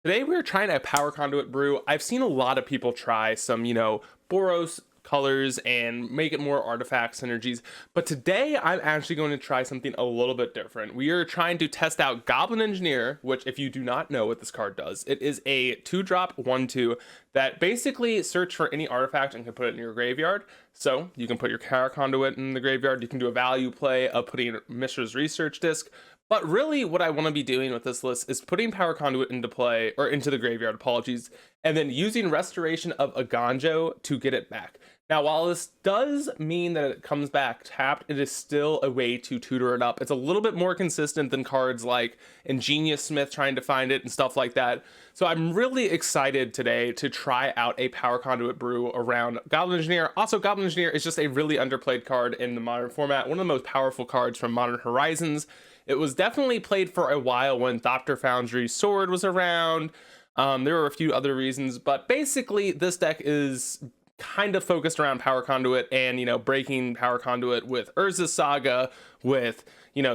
Today we're trying a power conduit brew. I've seen a lot of people try some, Boros colors and make it more artifact synergies. But today I'm actually going to try something a little bit different. We are trying to test out Goblin Engineer, which if you do not know what this card does, it is a 2-drop 1/2 that basically search for any artifact and can put it in your graveyard. So you can put your power conduit in the graveyard. You can do a value play of putting Mishra's Research Disc. But really what I want to be doing with this list is putting power conduit into play, or into the graveyard, apologies, and then using restoration of a Ganjo to get it back. Now, while this does mean that it comes back tapped, it is still a way to tutor it up. It's a little bit more consistent than cards like Ingenious Smith trying to find it and stuff like that. So I'm really excited today to try out a power conduit brew around Goblin Engineer. Also, Goblin Engineer is just a really underplayed card in the modern format, one of the most powerful cards from Modern Horizons. It was definitely played for a while when Dr. Foundry's Sword was around. There were a few other reasons, but basically this deck is kind of focused around power conduit and, breaking power conduit with Urza's Saga, with,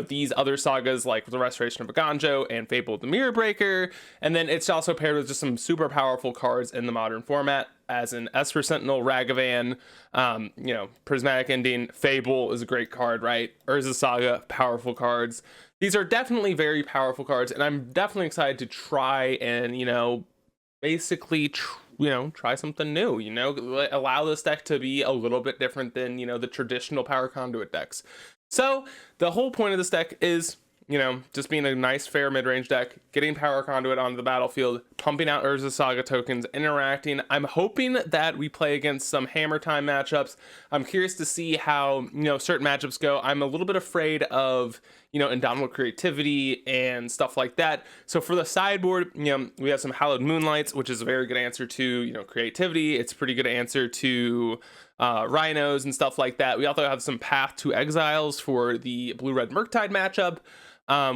these other sagas like the Restoration of a Ganjo and Fable of the Mirror Breaker. And then it's also paired with just some super powerful cards in the modern format, as in Esper Sentinel, Ragavan, Prismatic Ending. Fable is a great card, right? Urza's Saga, powerful cards. These are definitely very powerful cards, and I'm definitely excited to try and, basically try something new, allow this deck to be a little bit different than, the traditional power conduit decks. So the whole point of this deck is, just being a nice, fair mid-range deck, getting power conduit onto the battlefield, pumping out Urza Saga tokens, interacting. I'm hoping that we play against some Hammer Time matchups. I'm curious to see how, certain matchups go. I'm a little bit afraid of, Indomitable Creativity and stuff like that. So for the sideboard, we have some Hallowed Moonlights, which is a very good answer to, Creativity. It's a pretty good answer to Rhinos and stuff like that. We also have some Path to Exiles for the Blue-Red Murktide matchup.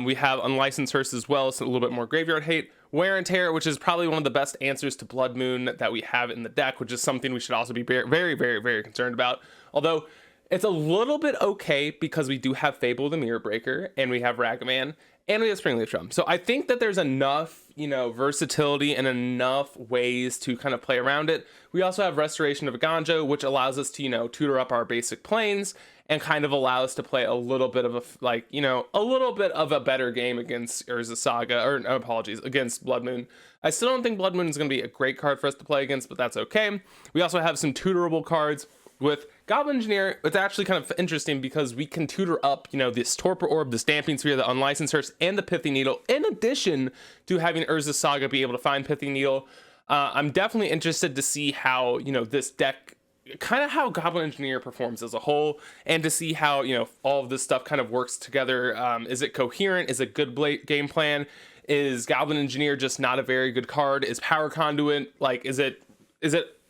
We have Unlicensed Hearse as well, so a little bit more graveyard hate. Wear and Tear, which is probably one of the best answers to Blood Moon that we have in the deck, which is something we should also be very, very, very concerned about. Although it's a little bit okay because we do have Fable the Mirror Breaker, and we have Ragavan, and we have Springleaf Drum. So I think that there's enough, versatility and enough ways to kind of play around it. We also have Restoration of a Ganjo, which allows us to, tutor up our basic planes and kind of allow us to play a little bit of a little bit of a better game against Urza Saga, or no, apologies, against Blood Moon. I still don't think Blood Moon is going to be a great card for us to play against, but that's okay. We also have some tutorable cards with Goblin Engineer. It's actually kind of interesting because we can tutor up, this Torpor Orb, the Stamping Sphere, the Unlicensed Hearse, and the Pithy Needle, in addition to having Urza Saga be able to find Pithy Needle. I'm definitely interested to see how, this deck, kind of how Goblin Engineer performs as a whole, and to see how, all of this stuff kind of works together. Is it coherent? Is it good game plan? Is Goblin Engineer just not a very good card? Is Power Conduit, is it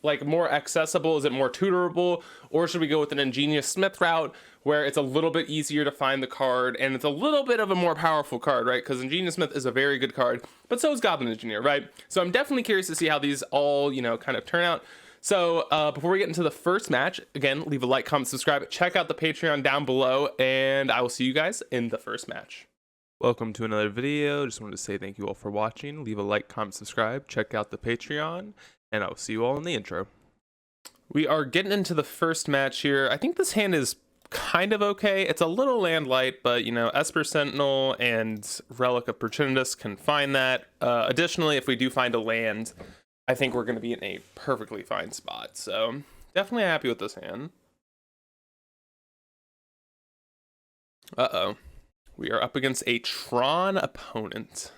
like more accessible? Is it more tutorable? Or should we go with an Ingenious Smith route where it's a little bit easier to find the card and it's a little bit of a more powerful card, right? Because Ingenious Smith is a very good card, but so is Goblin Engineer, right? So I'm definitely curious to see how these all, kind of turn out. So before we get into the first match, again, leave a like, comment, subscribe, check out the Patreon down below, and I will see you guys in the first match. Welcome to another video. Just wanted to say thank you all for watching. Leave a like, comment, subscribe, check out the Patreon, and I'll see you all in the intro. We are getting into the first match here. I think this hand is kind of okay. It's a little land light, but Esper Sentinel and Relic of Progenitus can find that. Additionally, if we do find a land, I think we're going to be in a perfectly fine spot. So definitely happy with this hand. Uh-oh. We are up against a Tron opponent.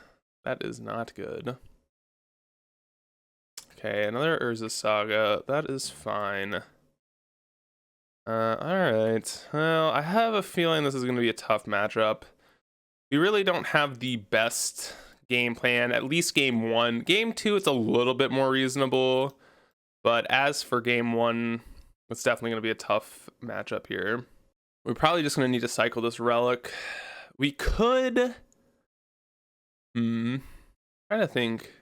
That is not good. Okay, another Urza Saga. That is fine. Alright. Well, I have a feeling this is going to be a tough matchup. We really don't have the best game plan, at least game one. Game two, it's a little bit more reasonable. But as for game one, it's definitely going to be a tough matchup here. We're probably just going to need to cycle this Relic. We could... trying to think...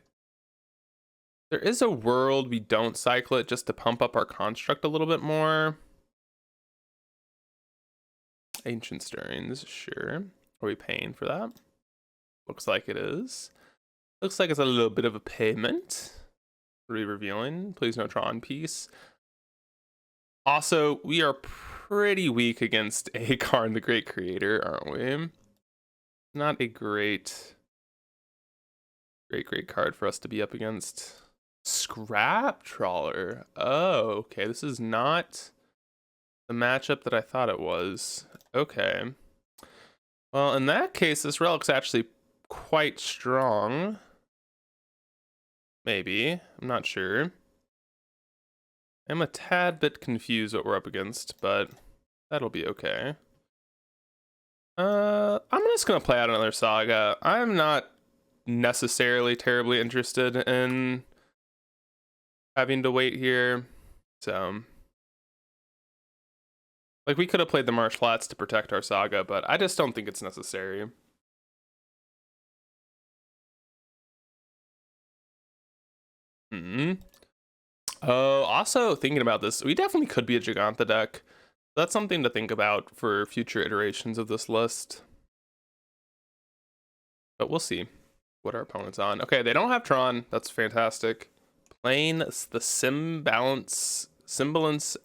There is a world we don't cycle it just to pump up our construct a little bit more. Ancient Stirrings, sure. Are we paying for that? Looks like it is. Looks like it's a little bit of a payment. Re-revealing. Please no Tron piece. Also, we are pretty weak against Akarn, the Great Creator, aren't we? Not a great card for us to be up against. Scrap Trawler. Oh, okay. This is not the matchup that I thought it was. Okay. Well, in that case, this relic's actually quite strong. Maybe. I'm not sure. I'm a tad bit confused what we're up against, but that'll be okay. I'm just gonna play out another Saga. I'm not necessarily terribly interested in having to wait here. So, like, we could have played the Marsh Flats to protect our Saga, but I just don't think it's necessary. Oh, also thinking about this, we definitely could be a Giganta deck. That's something to think about for future iterations of this list. But we'll see what our opponent's on. Okay, they don't have Tron. That's fantastic. Playing the Symbalance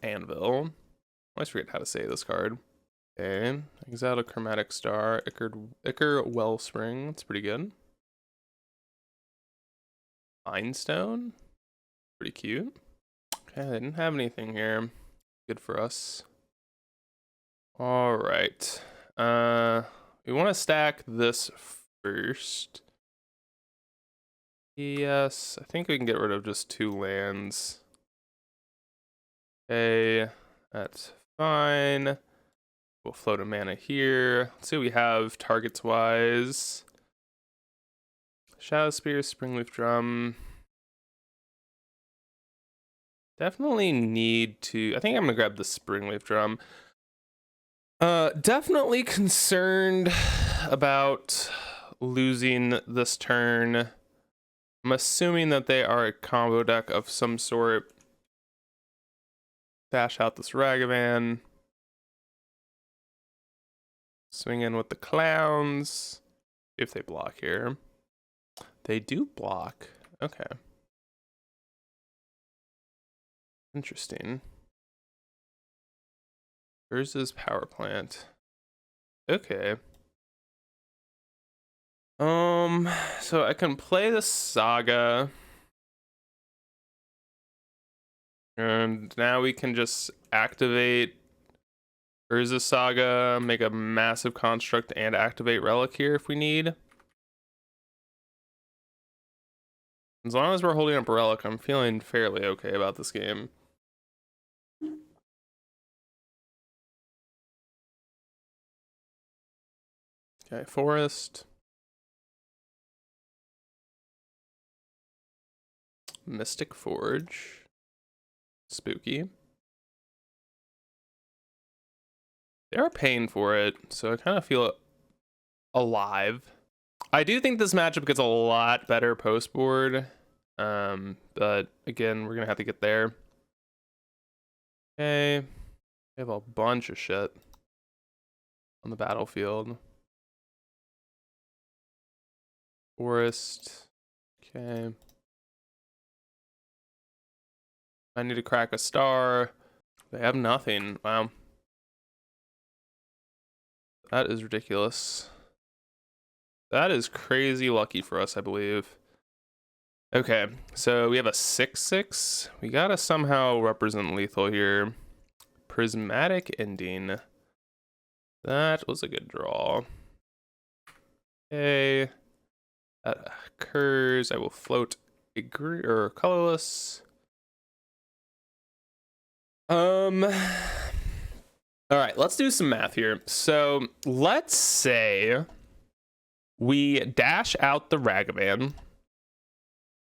Anvil. I always forget how to say this card. Okay, exile a Chromatic Star, Ichor Wellspring. That's pretty good. Mindstone. Pretty cute. Okay, they didn't have anything here. Good for us. All right. We want to stack this first. Yes, I think we can get rid of just 2 lands. Okay, that's fine. We'll float a mana here. Let's see what we have targets wise. Shadow Spear, Springleaf Drum. Definitely need to. I think I'm gonna grab the Springleaf Drum. Definitely concerned about losing this turn. I'm assuming that they are a combo deck of some sort. Dash out this Ragavan. Swing in with the clowns. If they block here. They do block. Okay. Interesting. Urza's power plant. Okay. So I can play the Saga. And now we can just activate Urza Saga, make a massive construct, and activate Relic here if we need. As long as we're holding up Relic, I'm feeling fairly okay about this game. Okay, Forest. Mystic Forge. Spooky. They are paying for it, so I kind of feel alive. I do think this matchup gets a lot better post board, but again, we're gonna have to get there. Okay, we have a bunch of shit on the battlefield. Forest. Okay. I need to crack a star. They have nothing. Wow. That is ridiculous. That is crazy lucky for us, I believe. Okay, so we have a 6/6. We gotta somehow represent lethal here. Prismatic Ending. That was a good draw. Okay. That occurs. I will float a green or colorless. All right, let's do some math here. So let's say we dash out the Ragavan.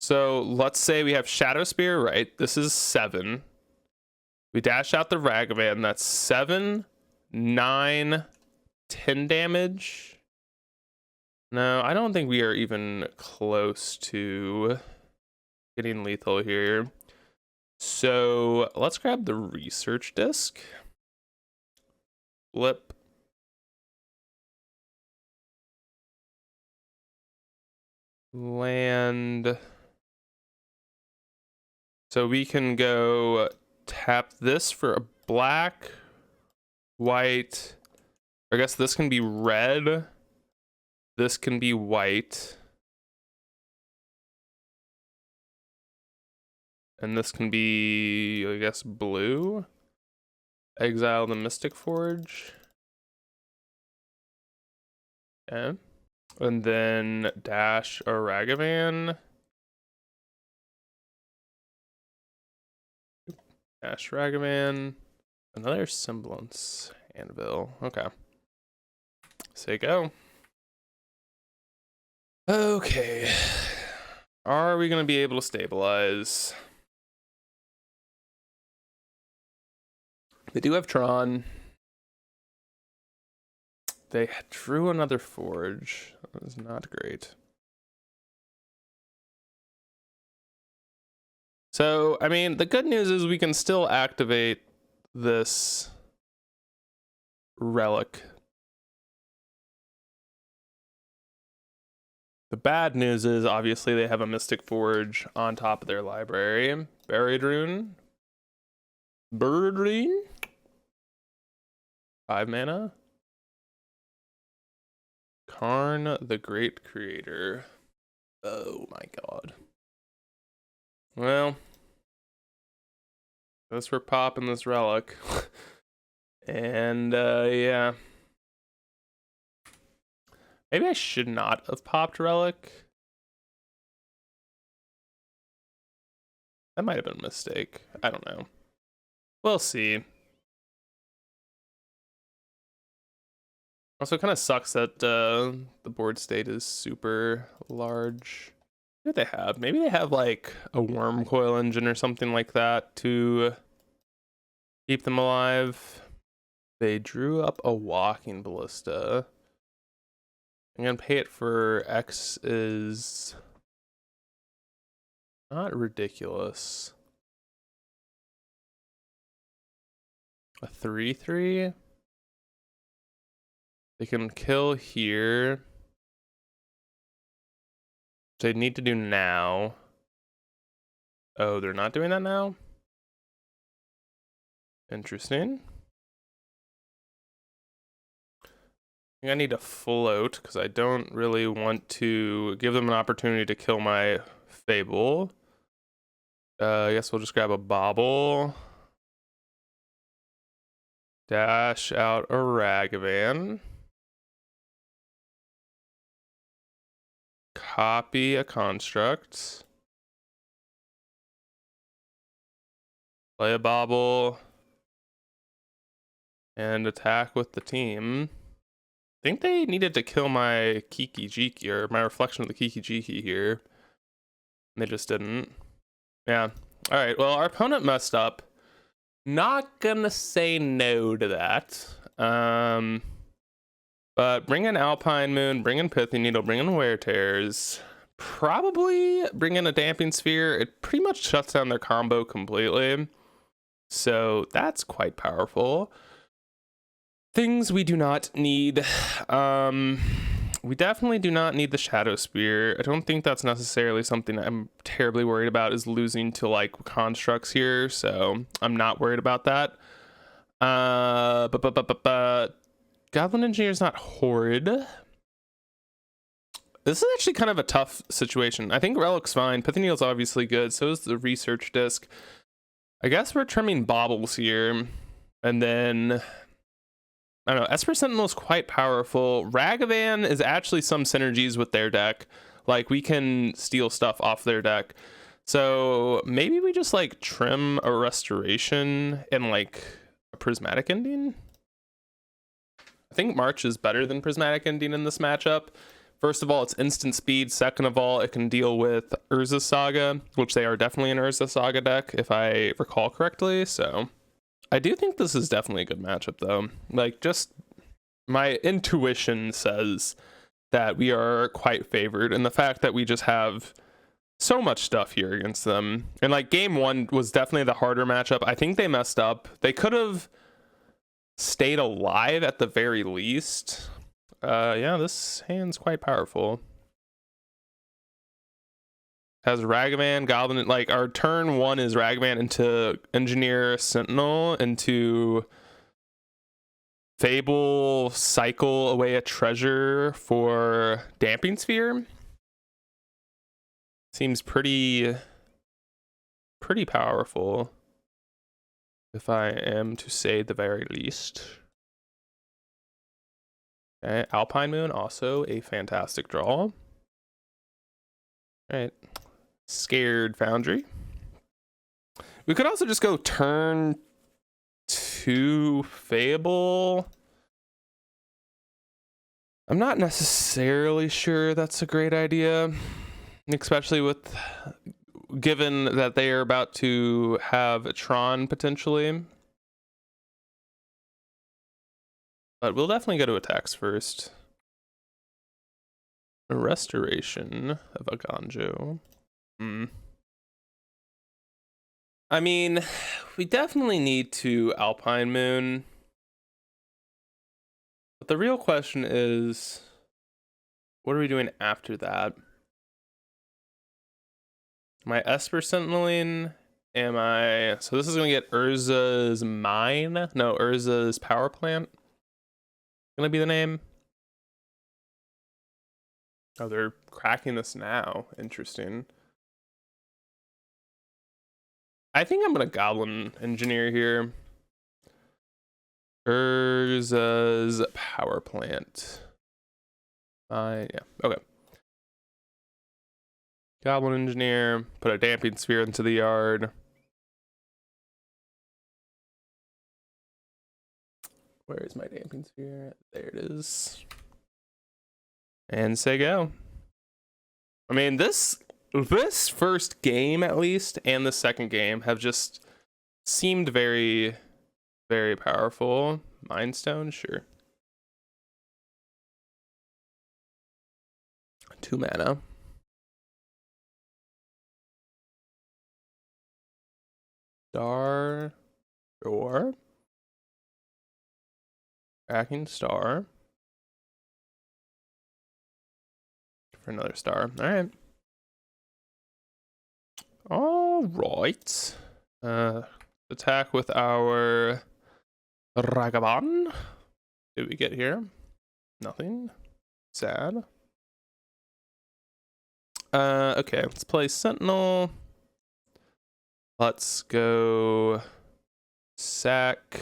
So let's say we have Shadow Spear, right? This is 7. We dash out the Ragavan. That's 7, 9, 10 damage. No, I don't think we are even close to getting lethal here. So let's grab the research disc. Flip. land. So we can go tap this for a black, white. I guess this can be red. This can be white. And this can be, I guess, blue. Exile the Mystic Forge. Okay. And then dash a Ragavan. Dash Ragavan. Another Semblance Anvil. Okay. Say go. Okay. Are we going to be able to stabilize? They do have Tron. They drew another Forge. That was not great. So, I mean, the good news is we can still activate this relic. The bad news is obviously they have a Mystic Forge on top of their library. Buried Rune. Bird Rune. 5 mana. Karn the Great Creator. Oh my god. Well, guess we're popping this relic. And yeah. Maybe I should not have popped relic. That might have been a mistake. I don't know. We'll see. Also, it kind of sucks that the board state is super large. What do they have? Maybe they have like a worm coil engine or something like that to keep them alive. They drew up a walking ballista. I'm gonna pay it for X is not ridiculous. A 3/3. They can kill here. Which they need to do now. Oh, they're not doing that now? Interesting. I think I need to float because I don't really want to give them an opportunity to kill my Fable. I guess we'll just grab a Bauble. Dash out a Ragavan. Copy a Construct. Play a Bauble. And attack with the team. I think they needed to kill my Kiki-Jiki, or my reflection of the Kiki-Jiki here. They just didn't. Yeah. Alright, well, our opponent messed up. Not gonna say no to that. But bring in Alpine Moon, bring in Pithy Needle, bring in Wear Tears. Probably bring in a Damping Sphere. It pretty much shuts down their combo completely. So that's quite powerful. Things we do not need. We definitely do not need the Shadow Spear. I don't think that's necessarily something I'm terribly worried about, is losing to like constructs here, so I'm not worried about that. Goblin Engineer is not horrid. This is actually kind of a tough situation. I think Relic's fine. Pithy Needle's obviously good, so is the Research Disc. I guess we're trimming Baubles here, and then I don't know, Esper Sentinel's quite powerful. Ragavan is actually some synergies with their deck. Like, we can steal stuff off their deck. So maybe we just like trim a Restoration and like a Prismatic Ending. I think March is better than Prismatic Ending in this matchup. First of all, it's instant speed. Second of all, it can deal with Urza Saga, which they are definitely an Urza Saga deck, if I recall correctly. So I do think this is definitely a good matchup, though. Like, just my intuition says that we are quite favored, and the fact that we just have so much stuff here against them. And like, game one was definitely the harder matchup. I think they messed up. They could have stayed alive at the very least. Yeah, this hand's quite powerful. Has Ragavan, Goblin, like our turn 1 is Ragavan into Engineer, Sentinel, into Fable, cycle away a treasure for Damping Sphere. Seems pretty powerful, if I am to say the very least. Okay, Alpine Moon, also a fantastic draw. All right, Scared Foundry. We could also just go turn 2 Fable. I'm not necessarily sure that's a great idea, especially with given that they are about to have a Tron potentially. But we'll definitely go to attacks first. A Restoration of Aganjo. I mean, we definitely need to Alpine Moon. But the real question is, what are we doing after that? Am I Esper Sentineling? Am I... So this is going to get Urza's Mine? No, Urza's Power Plant. Gonna be the name. Oh, they're cracking this now. Interesting. I think I'm gonna Goblin Engineer here. Urza's Power Plant. Yeah, okay. Goblin Engineer, put a Damping Sphere into the yard. Where is my Damping Sphere? There it is. And say go. I mean, this first game, at least, and the second game have just seemed very, very powerful. Mind Stone, sure. 2 mana. Star, sure. Cracking Star. For another star. All right. All right. Attack with our Ragavan. What did we get here? Nothing. Sad. Okay, let's play Sentinel. Let's go sack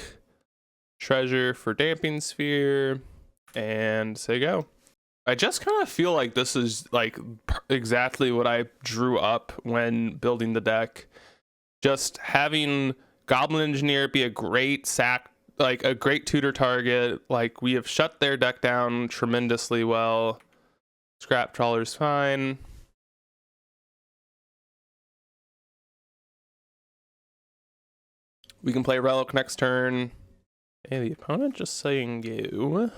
treasure for Damping Sphere and say go. I just kind of feel like this is like exactly what I drew up when building the deck. Just having Goblin Engineer be a great sack, like a great tutor target. Like we have shut their deck down tremendously well. Scrap Trawler's fine. We can play Relic next turn. Hey, the opponent just saying go.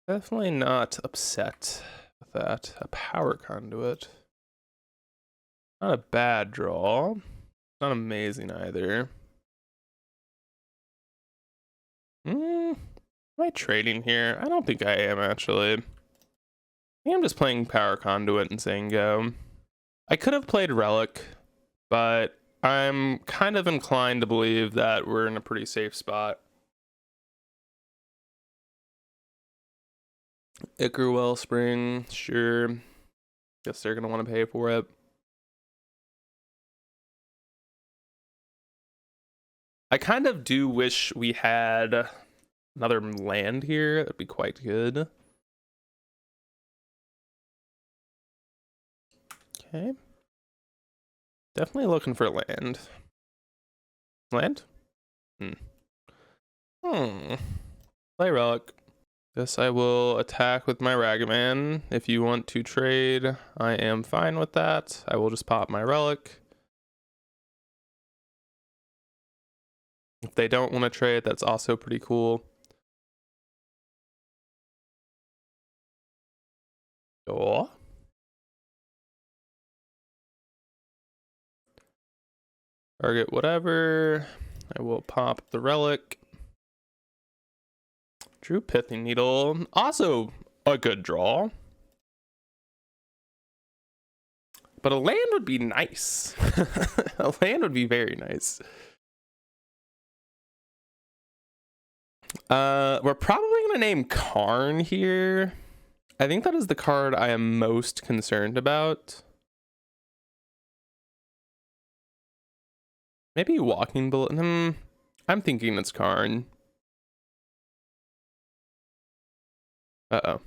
Definitely not upset with that. A Power Conduit. Not a bad draw. Not amazing either. Am I trading here? I don't think I am, actually. I think I'm just playing Power Conduit and saying go. I could have played Relic, but I'm kind of inclined to believe that we're in a pretty safe spot. Ichor Wellspring, sure. Guess they're going to want to pay for it. I kind of do wish we had another land here. That'd be quite good. Okay. Definitely looking for land. Land? Play Relic. Guess I will attack with my Ragavan. If you want to trade, I am fine with that. I will just pop my Relic. If they don't want to trade, that's also pretty cool. Oh. Target whatever. I will pop the Relic. Drew Pithing Needle. Also a good draw. But a land would be nice. A land would be very nice. We're probably gonna name Karn here. I think that is the card I am most concerned about. Maybe Walking Bullet. I'm thinking it's Karn. Uh-oh.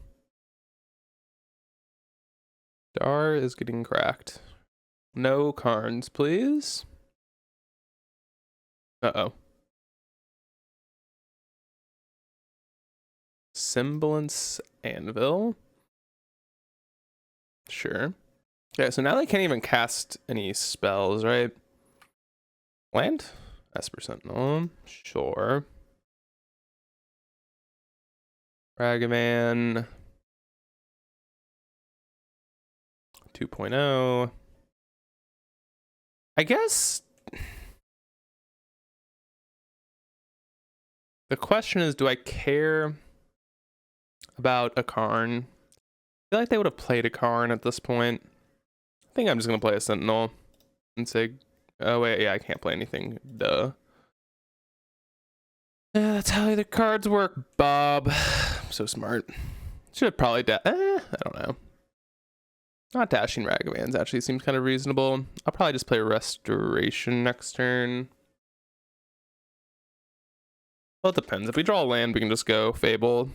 Dar is getting cracked. No Karns, please. Uh-oh. Semblance Anvil. Sure. Okay, so now they can't even cast any spells, right? Land? Esper Sentinel. Sure. Ragavan 2.0. I guess the question is, do I care about a Karn? I feel like they would have played a Karn at this point. I think I'm just gonna play a Sentinel and say, oh wait, yeah, I can't play anything. Duh. Yeah, that's how the cards work, Bob. I'm so smart. Should have probably I don't know. Not dashing Ragavans actually seems kind of reasonable. I'll probably just play Restoration next turn. Well, it depends. If we draw a land, we can just go Fable.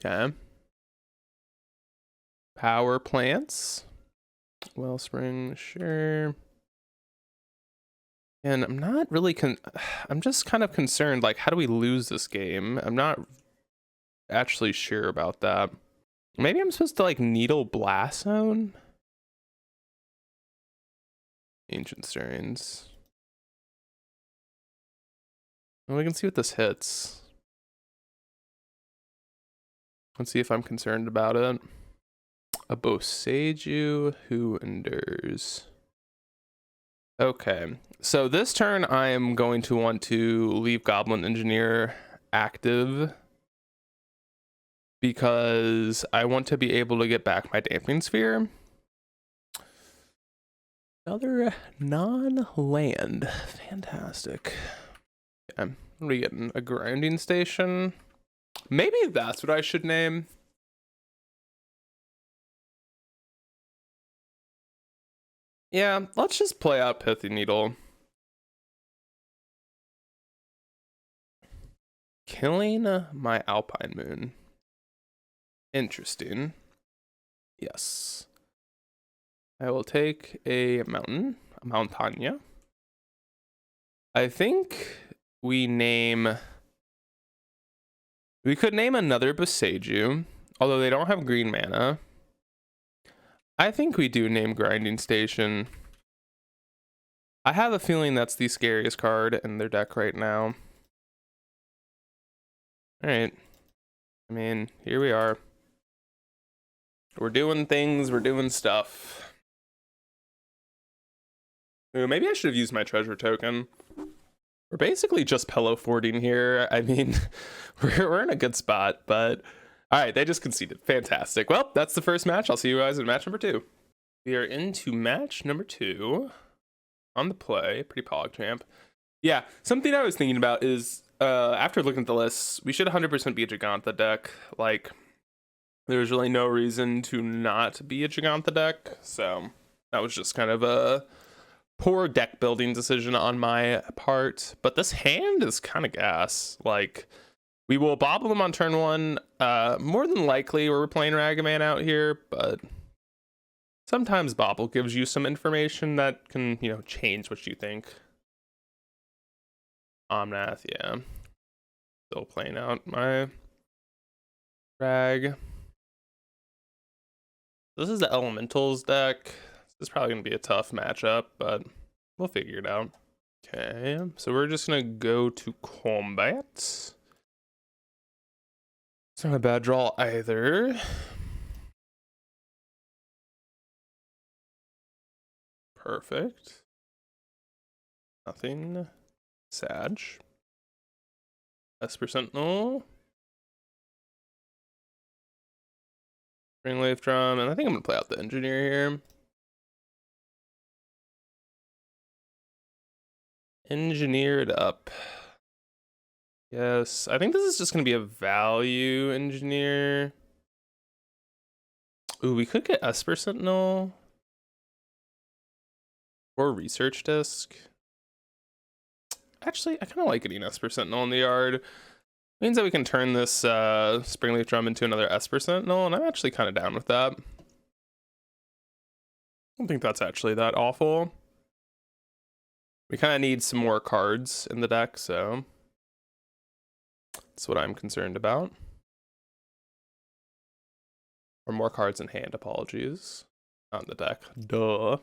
Okay. Power Plants. Wellspring, sure. And I'm not really I'm just kind of concerned, like, how do we lose this game? I'm not actually sure about that. Maybe I'm supposed to, like, Needle Blast Zone? Ancient Stirrings. Well, we can see what this hits. Let's see if I'm concerned about it. A Boseiju who endures. Okay, so this turn I am going to want to leave Goblin Engineer active because I want to be able to get back my Damping Sphere. Another non-land. Fantastic. Okay, what are we getting? A Grinding Station? Maybe that's what I should name. Yeah, let's just play out Pithy Needle. Killing my Alpine Moon. Interesting. Yes. I will take a mountain, a Mountaina. I think we could name another Boseiju, although they don't have green mana. I think we do name Grinding Station. I have a feeling that's the scariest card in their deck right now. Alright. I mean, here we are. We're doing things, we're doing stuff. Ooh, maybe I should have used my treasure token. We're basically just pillow forting here. I mean, we're in a good spot, but all right, they just conceded. Fantastic. Well, that's the first match. I'll see you guys in match number 2. We are into match number 2 on the play. Pretty PogChamp. Yeah, something I was thinking about is after looking at the lists, we should 100% be a Giganta deck. Like, there's really no reason to not be a Giganta deck. So that was just kind of a poor deck building decision on my part, but this hand is kind of gas. Like, we will bobble them on turn 1. More than likely we're playing Ragavan out here, but sometimes bobble gives you some information that can, you know, change what you think. Omnath, yeah. Still playing out my Rag. This is the Elementals deck. This is probably going to be a tough matchup, but we'll figure it out. Okay, so we're just going to go to combat. It's not a bad draw either. Perfect. Nothing. Sag. Esper Sentinel. Springleaf Drum, and I think I'm gonna play out the Engineer here. Engineer it up. Yes, I think this is just gonna be a value engineer. Ooh, we could get Esper Sentinel or Research Disc. Actually, I kind of like getting Esper Sentinel in the yard. Means that we can turn this Springleaf Drum into another Esper Sentinel, and I'm actually kind of down with that. I don't think that's actually that awful. We kind of need some more cards in the deck, so that's what I'm concerned about. Or more cards in hand, apologies. Not in the deck. Duh.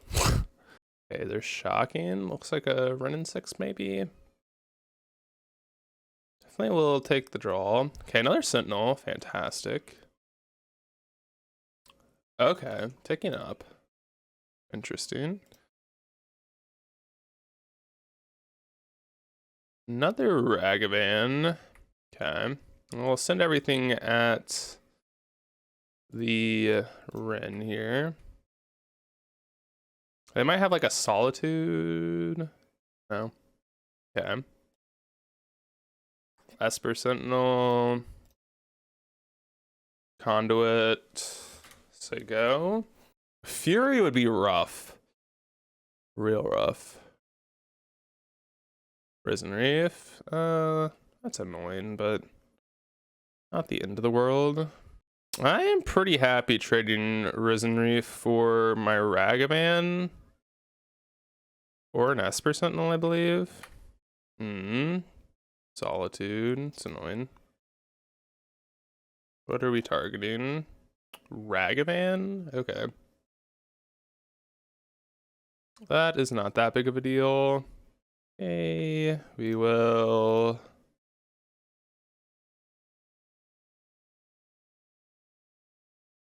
Okay, they're shocking. Looks like a Renin 6 maybe. Definitely will take the draw. Okay, another Sentinel. Fantastic. Okay, ticking up. Interesting. Another Ragavan. Okay. We'll send everything at the Ren here. They might have like a Solitude. No. Okay. Esper Sentinel. Conduit. So go. Fury would be rough. Real rough. Risen Reef. That's annoying, but not the end of the world. I am pretty happy trading Risen Reef for my Ragavan. Or an Esper Sentinel, I believe. Solitude. It's annoying. What are we targeting? Ragavan? Okay. That is not that big of a deal. Okay, we will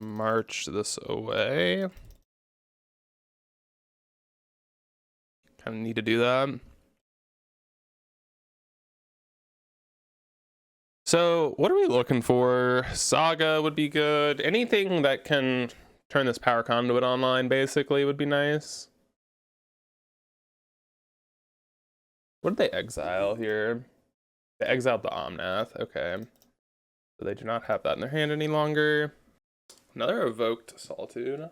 march this away. Kind of need to do that. So what are we looking for? Saga would be good. Anything that can turn this power conduit online basically would be nice. What did they exile here? They exiled the Omnath. Okay. So they do not have that in their hand any longer. Another evoked Solitude.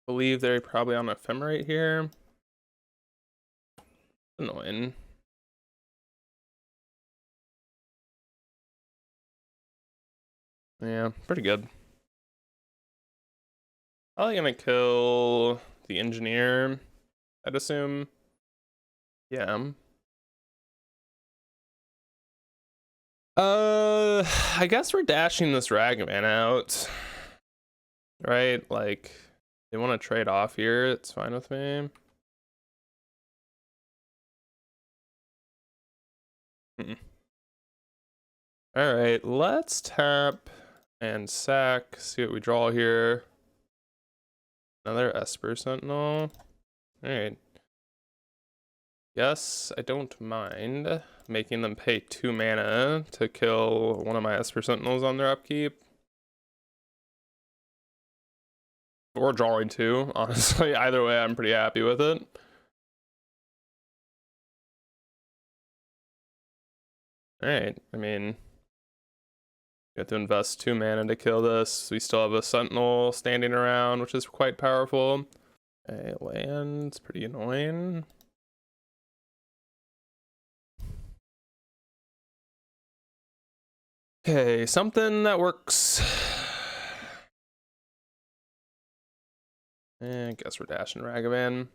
Believe they're probably on Ephemerate here. Annoying. Yeah, pretty good. Probably gonna kill the Engineer, I'd assume. Yeah. I guess we're dashing this Ragavan out. Right? Like, they want to trade off here, it's fine with me. Alright, let's tap and sack, see what we draw here. Another Esper Sentinel. Alright. Yes, I don't mind making them pay 2 mana to kill one of my Esper Sentinels on their upkeep. Or drawing 2, honestly. Either way, I'm pretty happy with it. Alright, I mean, you have to invest 2 mana to kill this. We still have a Sentinel standing around, which is quite powerful. Okay, land's pretty annoying. Okay, something that works. I guess we're dashing Ragavan.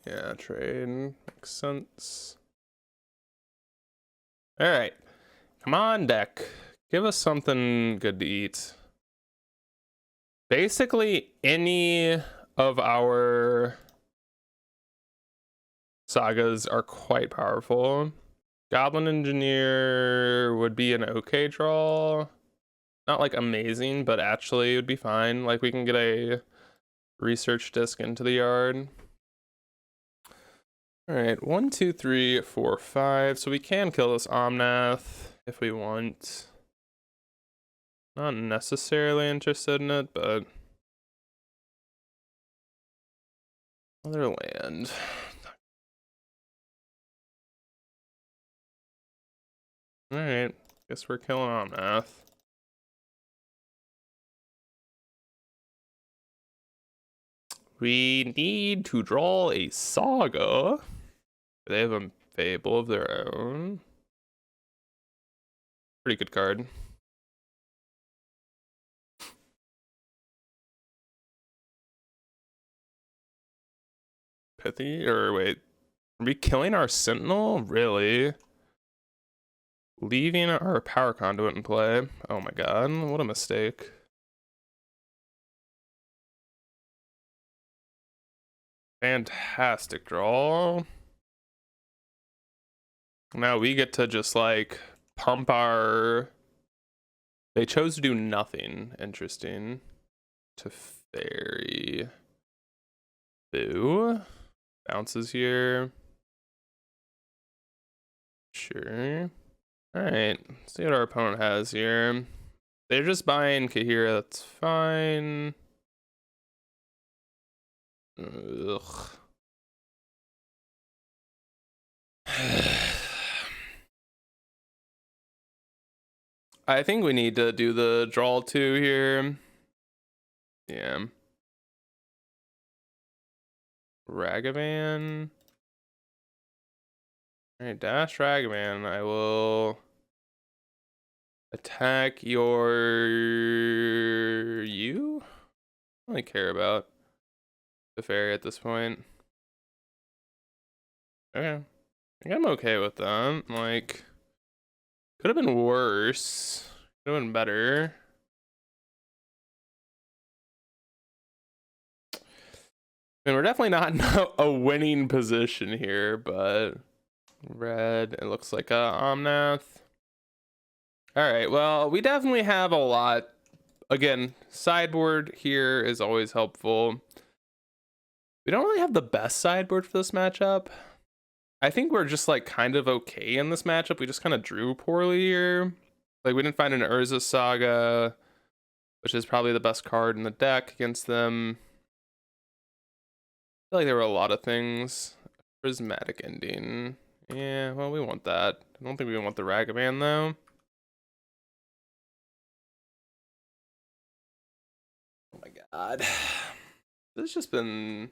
Yeah, trade makes sense. Alright. Come on, deck. Give us something good to eat. Basically, any of our sagas are quite powerful. Goblin Engineer would be an okay draw. Not like amazing, but actually it would be fine. Like, we can get a Research Disc into the yard. Alright, 1, 2, 3, 4, 5. So we can kill this Omnath. if we want. Not necessarily interested in it, but other land. All right, guess we're killing on math. We need to draw a Saga. They have a Fable of their own. Pretty good card. Pithy, or wait, are we killing our Sentinel? Really? Leaving our Power Conduit in play? Oh my god, what a mistake. Fantastic draw. Now we get to just like pump our... They chose to do nothing. Interesting. To Fairy. Boo. Bounces here. Sure. Alright. See what our opponent has here. They're just buying Kahira. That's fine. Ugh. I think we need to do the draw 2 here. Yeah. Ragavan. Alright, dash Ragavan. I will attack you? I don't really care about the fairy at this point. Okay. I think I'm okay with that. Like, could have been worse. Could have been better. I mean, we're definitely not in a winning position here, but red, it looks like a Omnath. All right, well, we definitely have a lot. Again, sideboard here is always helpful. We don't really have the best sideboard for this matchup. I think we're just like kind of okay in this matchup. We just kind of drew poorly here. Like, we didn't find an Urza Saga, which is probably the best card in the deck against them. I feel like there were a lot of things. Prismatic Ending. Yeah, well, we want that. I don't think we want the Ragavan, though. Oh my god. There's just been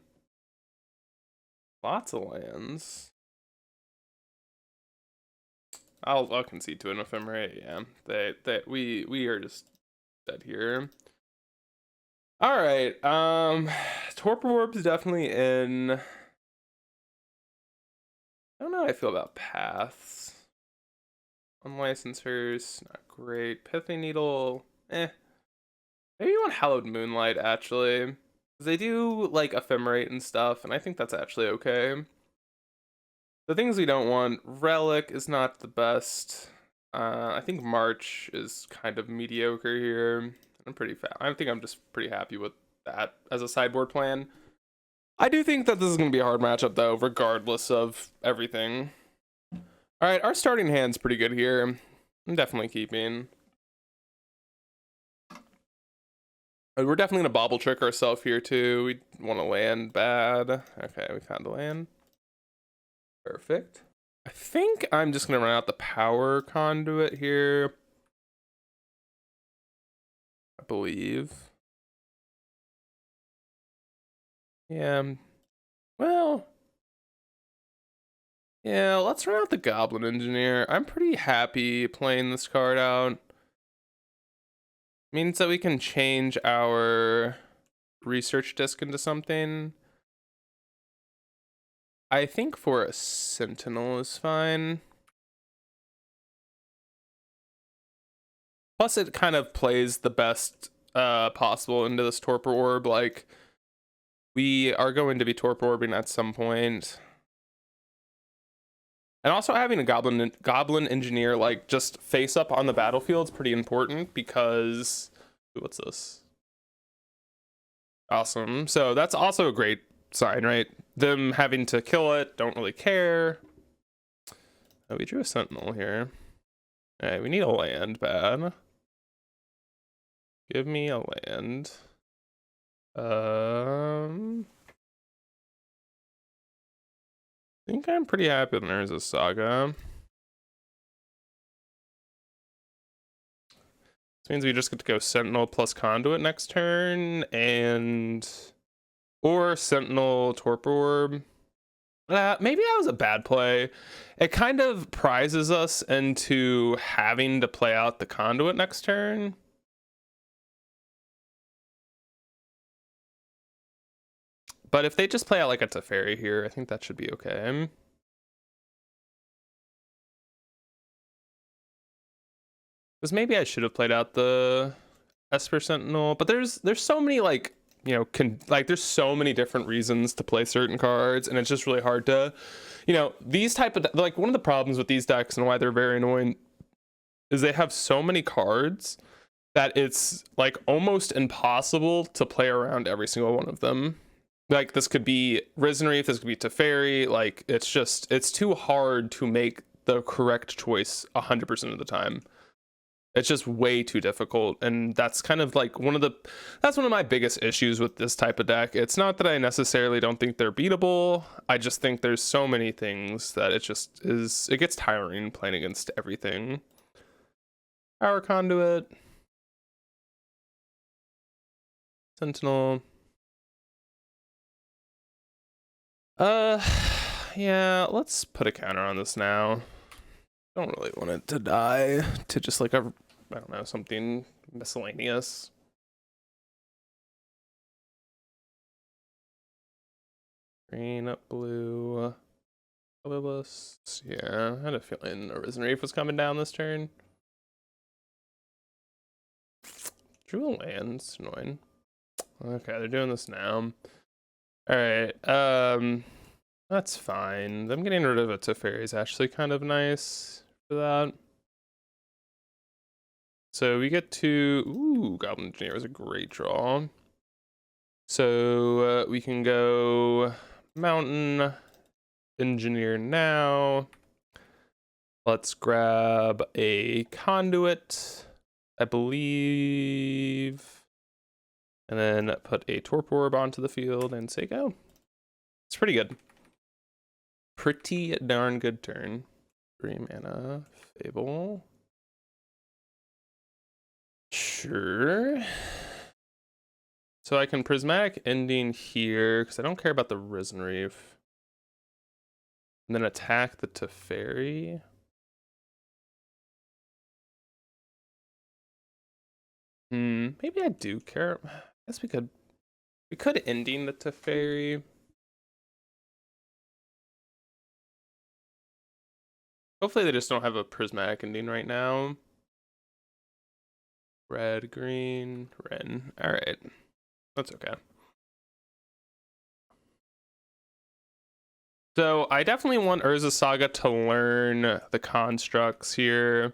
lots of lands. I'll concede to an Ephemerate, yeah. We are just dead here. Alright, Torpor Orb's definitely in. I don't know how I feel about Paths. Unlicensors, not great. Pithy Needle, eh. Maybe you want Hallowed Moonlight, actually. They do, like, Ephemerate and stuff, and I think that's actually okay. The things we don't want, Relic is not the best. I think March is kind of mediocre here. I think I'm just pretty happy with that as a sideboard plan. I do think that this is going to be a hard matchup, though, regardless of everything. All right, our starting hand's pretty good here. I'm definitely keeping. We're definitely going to bobble trick ourselves here, too. We want to land bad. Okay, we found the land. Perfect. I think I'm just going to run out the Power Conduit here. I believe. Yeah. Well. Yeah, let's run out the Goblin Engineer. I'm pretty happy playing this card out. Means that we can change our research disc into something. I think for a Sentinel is fine. Plus, it kind of plays the best possible into this Torpor Orb. Like, we are going to be Torpor Orbing at some point. And also having a Goblin Engineer, like, just face up on the battlefield is pretty important because... Ooh, what's this? Awesome. So that's also a great sign, right? Them having to kill it, don't really care. Oh, we drew a Sentinel here. Alright, we need a land bad. Give me a land. I think I'm pretty happy when there's a Saga. This means we just get to go Sentinel plus Conduit next turn, or Sentinel Torpor Orb. Maybe that was a bad play. It kind of prizes us into having to play out the Conduit next turn. But if they just play out like a Teferi here, I think that should be okay. Because maybe I should have played out the Esper Sentinel, but there's so many like, you know, there's so many different reasons to play certain cards, and it's just really hard to, you know, these type of, like, one of the problems with these decks and why they're very annoying is they have so many cards that it's like almost impossible to play around every single one of them. Like, this could be Risen Reef, this could be Teferi, like, it's too hard to make the correct choice 100% of the time. It's just way too difficult, and that's kind of like that's one of my biggest issues with this type of deck. It's not that I necessarily don't think they're beatable, I just think there's so many things that it gets tiring playing against everything. Power Conduit, Sentinel. Yeah, let's put a counter on this now. Don't really want it to die to just like a, I don't know, something miscellaneous. Green, up, blue, colorless. Yeah, I had a feeling a Risen Reef was coming down this turn. Drew a land, it's annoying. Okay, they're doing this now. Alright, that's fine. Them getting rid of a Teferi is actually kind of nice for that. So we get to, ooh, Goblin Engineer was a great draw. So we can go Mountain Engineer now. Let's grab a Conduit, I believe, and then put a Torpor Orb onto the field and say go. It's pretty good. Pretty darn good turn. 3 mana, Fable. Sure. So I can Prismatic Ending here, because I don't care about the Risen Reef. And then attack the Teferi. Maybe I do care. I guess we could Ending the Teferi. Hopefully they just don't have a Prismatic Ending right now. Red, green, Ren. Alright. That's okay. So I definitely want Urza Saga to learn the constructs here.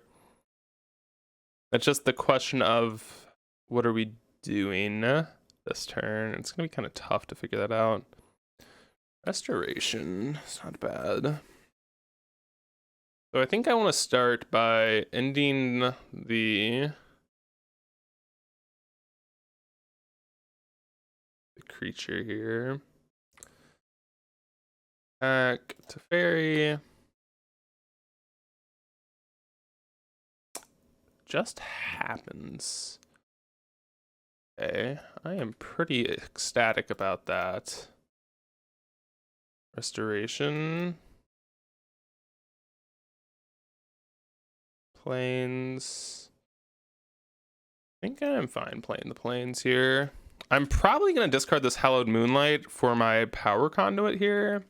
It's just the question of what are we doing this turn. It's gonna be kind of tough to figure that out. Restoration, it's not bad. So I think I want to start by ending the creature here. Back to Fairy. Just happens. Okay, I am pretty ecstatic about that. Restoration. Plains. I think I'm fine playing the plains here. I'm probably going to discard this Hallowed Moonlight for my Power Conduit here.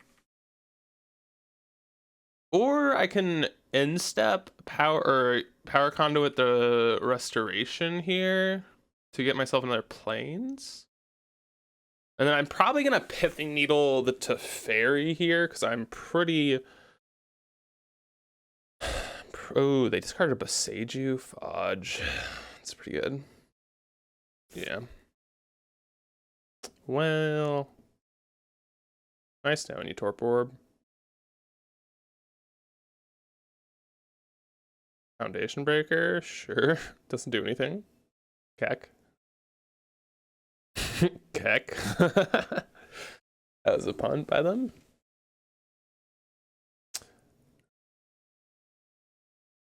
Or I can instep Power Conduit the Restoration here to get myself another plains. And then I'm probably going to Pithing Needle the Teferi here, because I'm pretty... Oh, they discarded a Boseiju? Fudge. That's pretty good. Yeah. Well... Nice now, any Torpor Orb. Foundation breaker, sure. Doesn't do anything. Keck. Keck. That was a pun by them.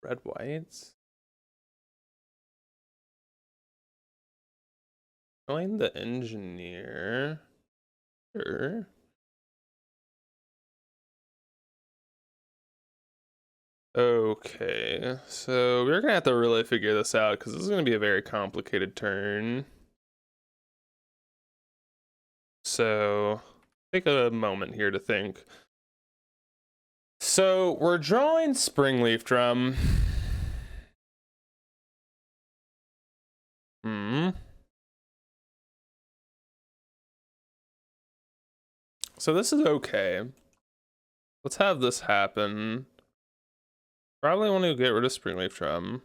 Red whites. Join the engineer. Sure. Okay, so we're gonna have to really figure this out because this is gonna be a very complicated turn. So take a moment here to think. So we're drawing Springleaf Drum. So this is okay. Let's have this happen. Probably want to get rid of Springleaf Drum.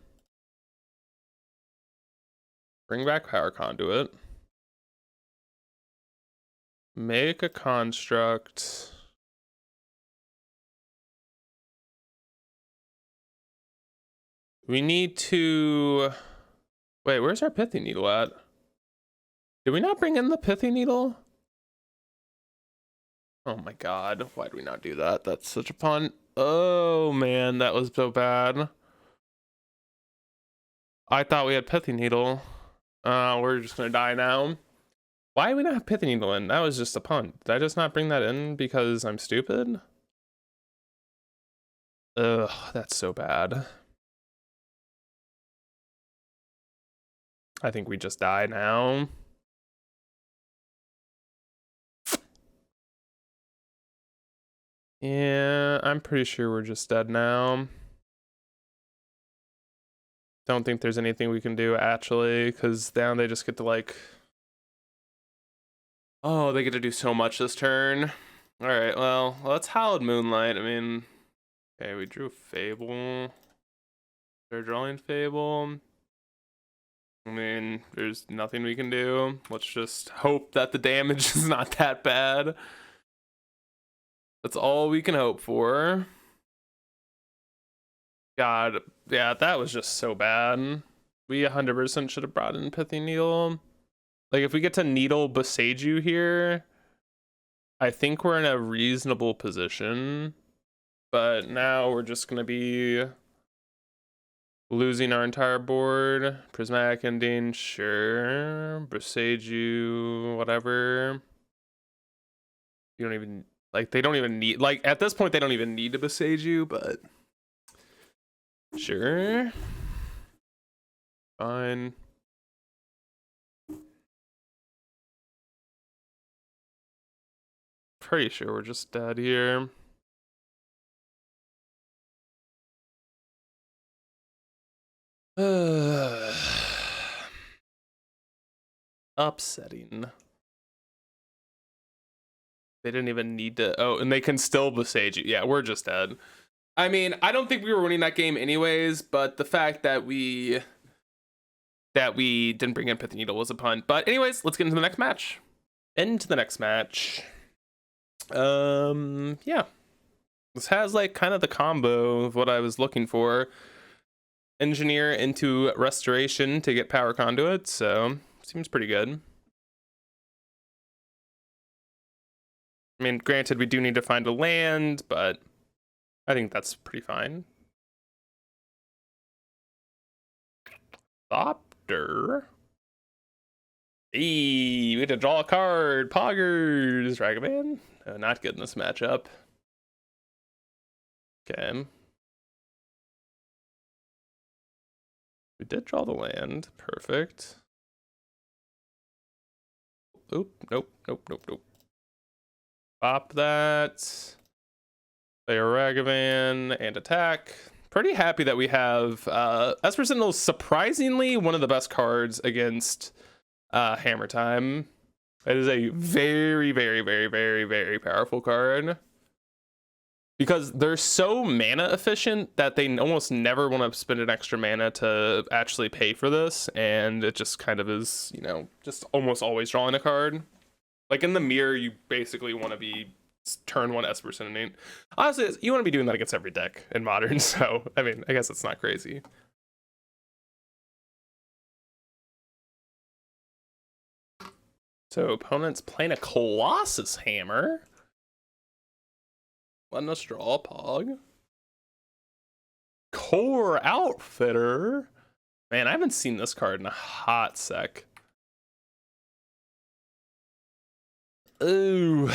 Bring back Power Conduit. Make a construct. We need to... Wait, where's our Pithy Needle at? Did we not bring in the Pithy Needle? Oh my god, why did we not do that? That's such a pun. Oh man, that was so bad. I thought we had Pithy Needle. We're just gonna die now. Why do we not have Pithy Needle in? That was just a pun. Did I just not bring that in because I'm stupid? Ugh, that's so bad. I think we just die now. Yeah, I'm pretty sure we're just dead now. Don't think there's anything we can do actually, because now they just get to like... Oh, they get to do so much this turn. Alright, well, let's Hallowed Moonlight. I mean, okay, we drew Fable. They're drawing Fable. I mean, there's nothing we can do. Let's just hope that the damage is not that bad. That's all we can hope for. God, yeah, that was just so bad. We 100% should have brought in Pithy Needle. Like, if we get to Needle Boseiju here, I think we're in a reasonable position. But now we're just going to be losing our entire board. Prismatic Ending, sure. Boseiju, whatever. You don't even... Like, they don't even need... Like, at this point, they don't even need to Boseiju, but... Sure. Fine. Pretty sure we're just dead here. Upsetting. They didn't even need to... Oh, and they can still besiege you. Yeah, we're just dead. I mean, I don't think we were winning that game anyways, but the fact that we didn't bring in Pithy Needle was a pun. But anyways, let's get into the next match. Yeah. This has like kind of the combo of what I was looking for. Engineer into Restoration to get Power Conduit, so seems pretty good. I mean, granted, we do need to find a land, but I think that's pretty fine. Thopter. Hey, we had to draw a card. Poggers. Ragavan. Oh, not good in this matchup. Okay. We did draw the land. Perfect. Oop, nope. Pop that. Play a Ragavan and attack. Pretty happy that we have Esper Sentinel, surprisingly one of the best cards against Hammer Time. It is a very, very, very, very, very powerful card. Because they're so mana efficient that they almost never want to spend an extra mana to actually pay for this. And it just kind of is, you know, just almost always drawing a card. Like in the mirror, you basically want to be turn 1 Esper Synonate. Honestly, you want to be doing that against every deck in Modern, so, I mean, I guess it's not crazy. So, opponent's playing a Colossus Hammer. Letting us draw a Pog. Core Outfitter. Man, I haven't seen this card in a hot sec. Ooh.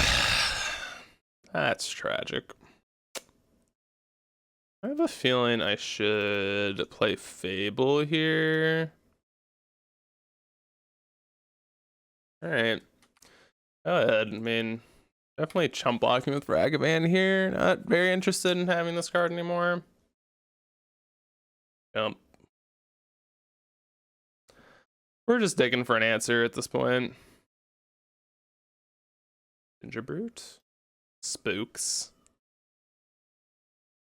That's tragic. I have a feeling I should play Fable here. Alright. Go ahead. I mean, definitely chump blocking with Ragavan here. Not very interested in having this card anymore. Jump. We're just digging for an answer at this point. Gingerbrute. Spooks.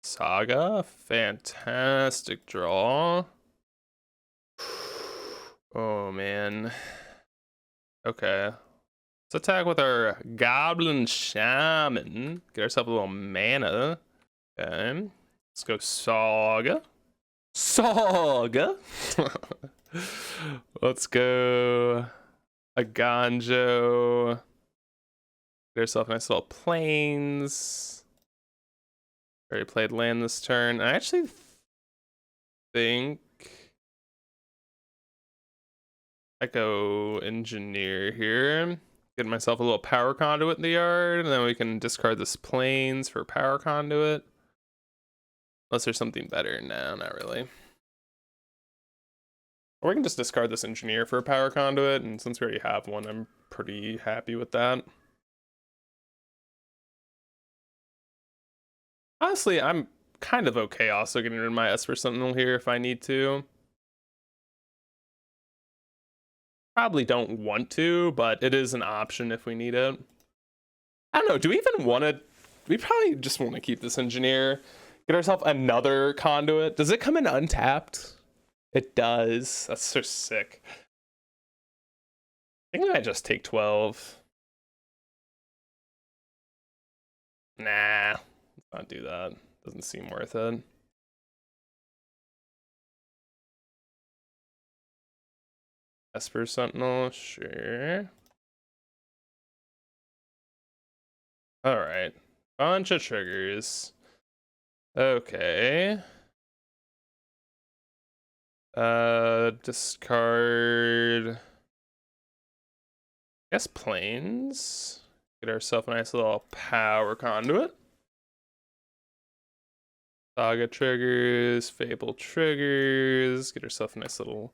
Saga. Fantastic draw. Oh, man. Okay. Let's attack with our Goblin Shaman. Get ourselves a little mana. Okay. Let's go Saga. Saga! Let's go a Ganjo. Get ourselves a nice little plains. Already played land this turn. I actually think I go engineer here. Get myself a little power conduit in the yard, and then we can discard this plains for power conduit. Unless there's something better. No, not really. Or we can just discard this engineer for a power conduit, and since we already have one, I'm pretty happy with that. Honestly, I'm kind of okay also getting rid of my Esper Sentinel here if I need to. Probably don't want to, but it is an option if we need it. I don't know, do we even want to... We probably just want to keep this engineer. Get ourselves another conduit. Does it come in untapped? It does. That's so sick. I think I might just take 12. Nah, let's not do that. Doesn't seem worth it. Esper Sentinel, sure. Alright. Bunch of triggers. Okay. Discard. I guess plains. Get ourselves a nice little power conduit. Saga triggers, Fable triggers. Get ourselves a nice little,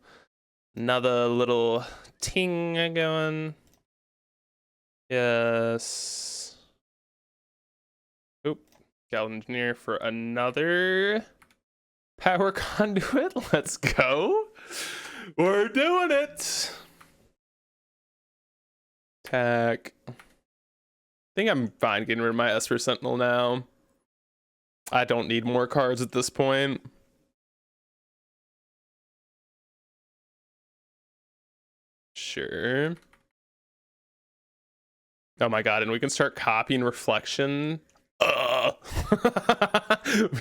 another little ting going. Yes. Oop. Gal Engineer for another power conduit. Let's go. We're doing it. Attack. I think I'm fine getting rid of my Esper Sentinel now. I don't need more cards at this point. Sure. Oh my god, and we can start copying Reflection.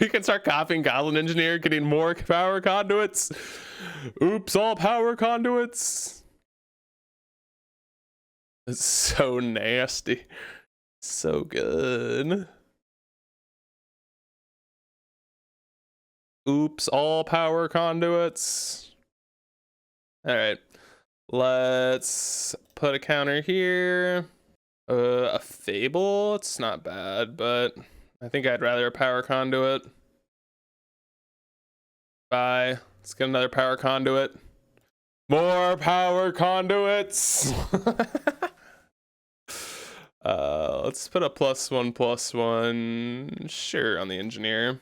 We can start copying Goblin Engineer, getting more power conduits. Oops, all power conduits. It's so nasty. So good. Oops, all power conduits. All right, let's put a counter here. A Fable, it's not bad, but I think I'd rather a power conduit. Bye. Let's get another power conduit. More power conduits. Let's put a +1/+1, sure, on the engineer.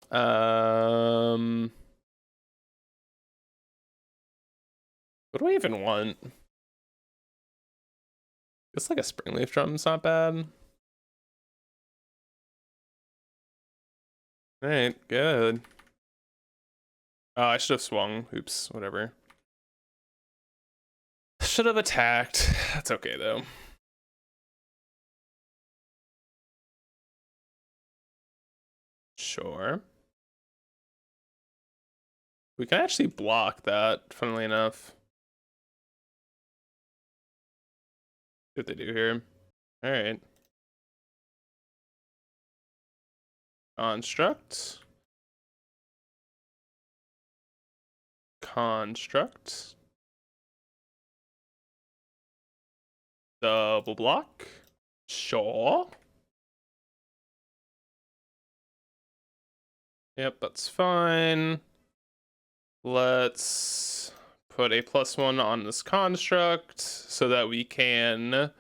What do I even want? It's like a Springleaf Drum's not bad. Alright, good. Oh, I should have swung. Oops, whatever. Should have attacked. That's okay though. Sure. We can actually block that, funnily enough. See what they do here. All right. Construct. Construct. Double block. Sure. Yep, that's fine. Let's put a +1 on this construct so that we can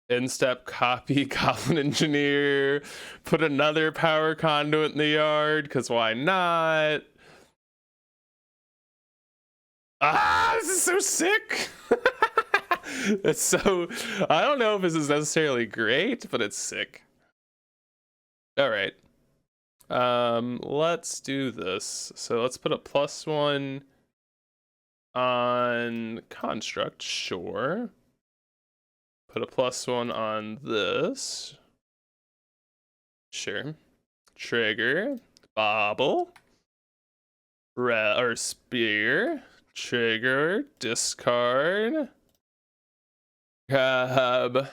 in-step copy Goblin Engineer, put another power conduit in the yard, because why not? Ah, this is so sick. It's so, I don't know if this is necessarily great, but it's sick. All right. Let's do this. So let's put a +1 on construct, sure. Put a +1 on this. Sure. Trigger. Bobble. Or spear. Trigger. Discard. Grab.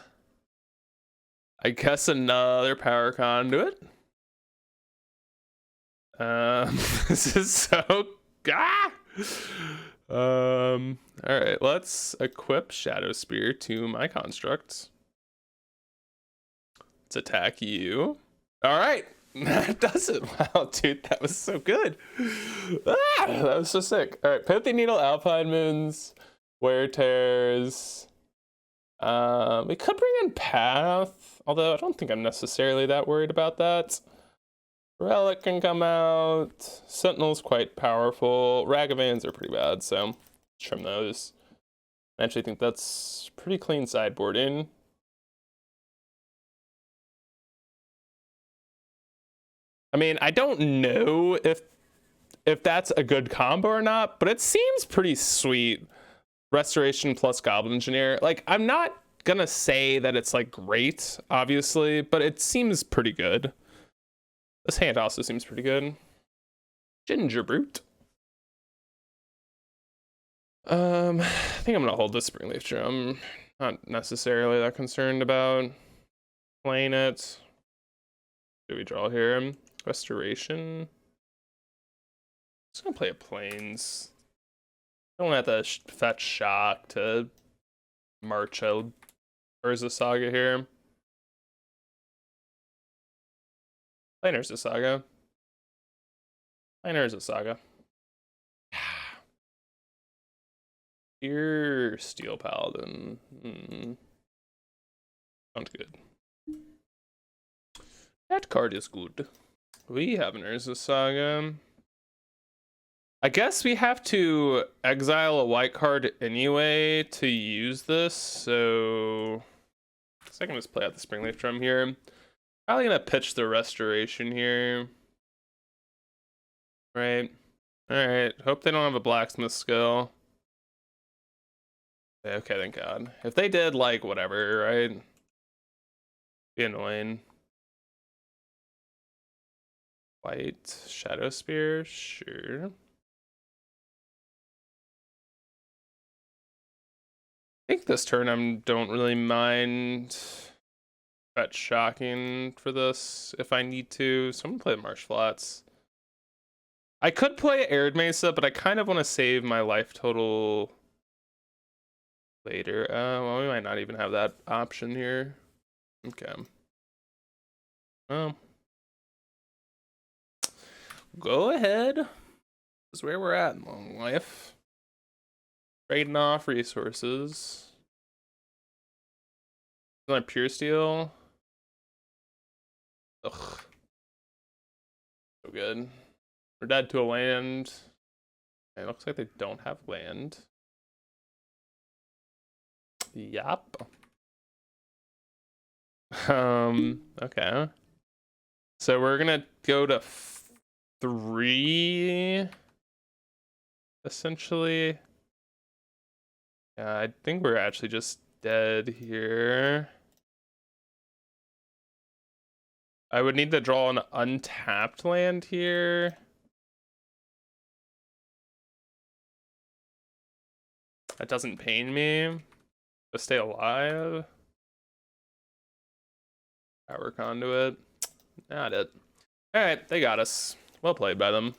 I guess another power conduit. This is so... Ah! All right, let's equip Shadow Spear to my constructs. Let's attack you. All right, that does it. Wow, dude, that was so good. Ah, that was so sick. All right, Pithy Needle, Alpine Moons, Wear Tears. We could bring in Path, although I don't think I'm necessarily that worried about that. Relic can come out. Sentinel's quite powerful. Ragavans are pretty bad, so trim those. I actually think that's pretty clean sideboarding. I mean, I don't know if that's a good combo or not, but it seems pretty sweet. Restoration plus Goblin Engineer. Like, I'm not gonna say that it's like great, obviously, but it seems pretty good. This hand also seems pretty good. Ginger Brute. I think I'm gonna hold this Springleaf Drum. Not necessarily that concerned about playing it. Do we draw here? Restoration. Just gonna play a Plains. I don't have to fetch Shock to march a Urza Saga here. Plain Urza Saga. Plain Urza Saga. Here, Steel Paladin. Sounds good. That card is good. We have an Urza Saga. I guess we have to exile a white card anyway to use this, so I can just play out the Springleaf Drum here. Probably gonna pitch the Restoration here. Right. Alright. Hope they don't have a Blacksmith skill. Okay, thank God. If they did, like, whatever, right? Be annoying. White Shadow Spear, sure. I think this turn I don't really mind fetch shocking for this if I need to. So I'm gonna play Marsh Flats. I could play Arid Mesa, but I kind of want to save my life total later. Well, we might not even have that option here. Okay. Well, go ahead. This is where we're at in long life. Trading off resources. Like Pure Steel. Ugh. So good. We're dead to a land. It looks like they don't have land. Yup. Okay. So we're gonna go to 3. Essentially. Yeah, I think we're actually just dead here. I would need to draw an untapped land here. That doesn't pain me to stay alive. Power Conduit. Not it. Alright, they got us. Well played by them.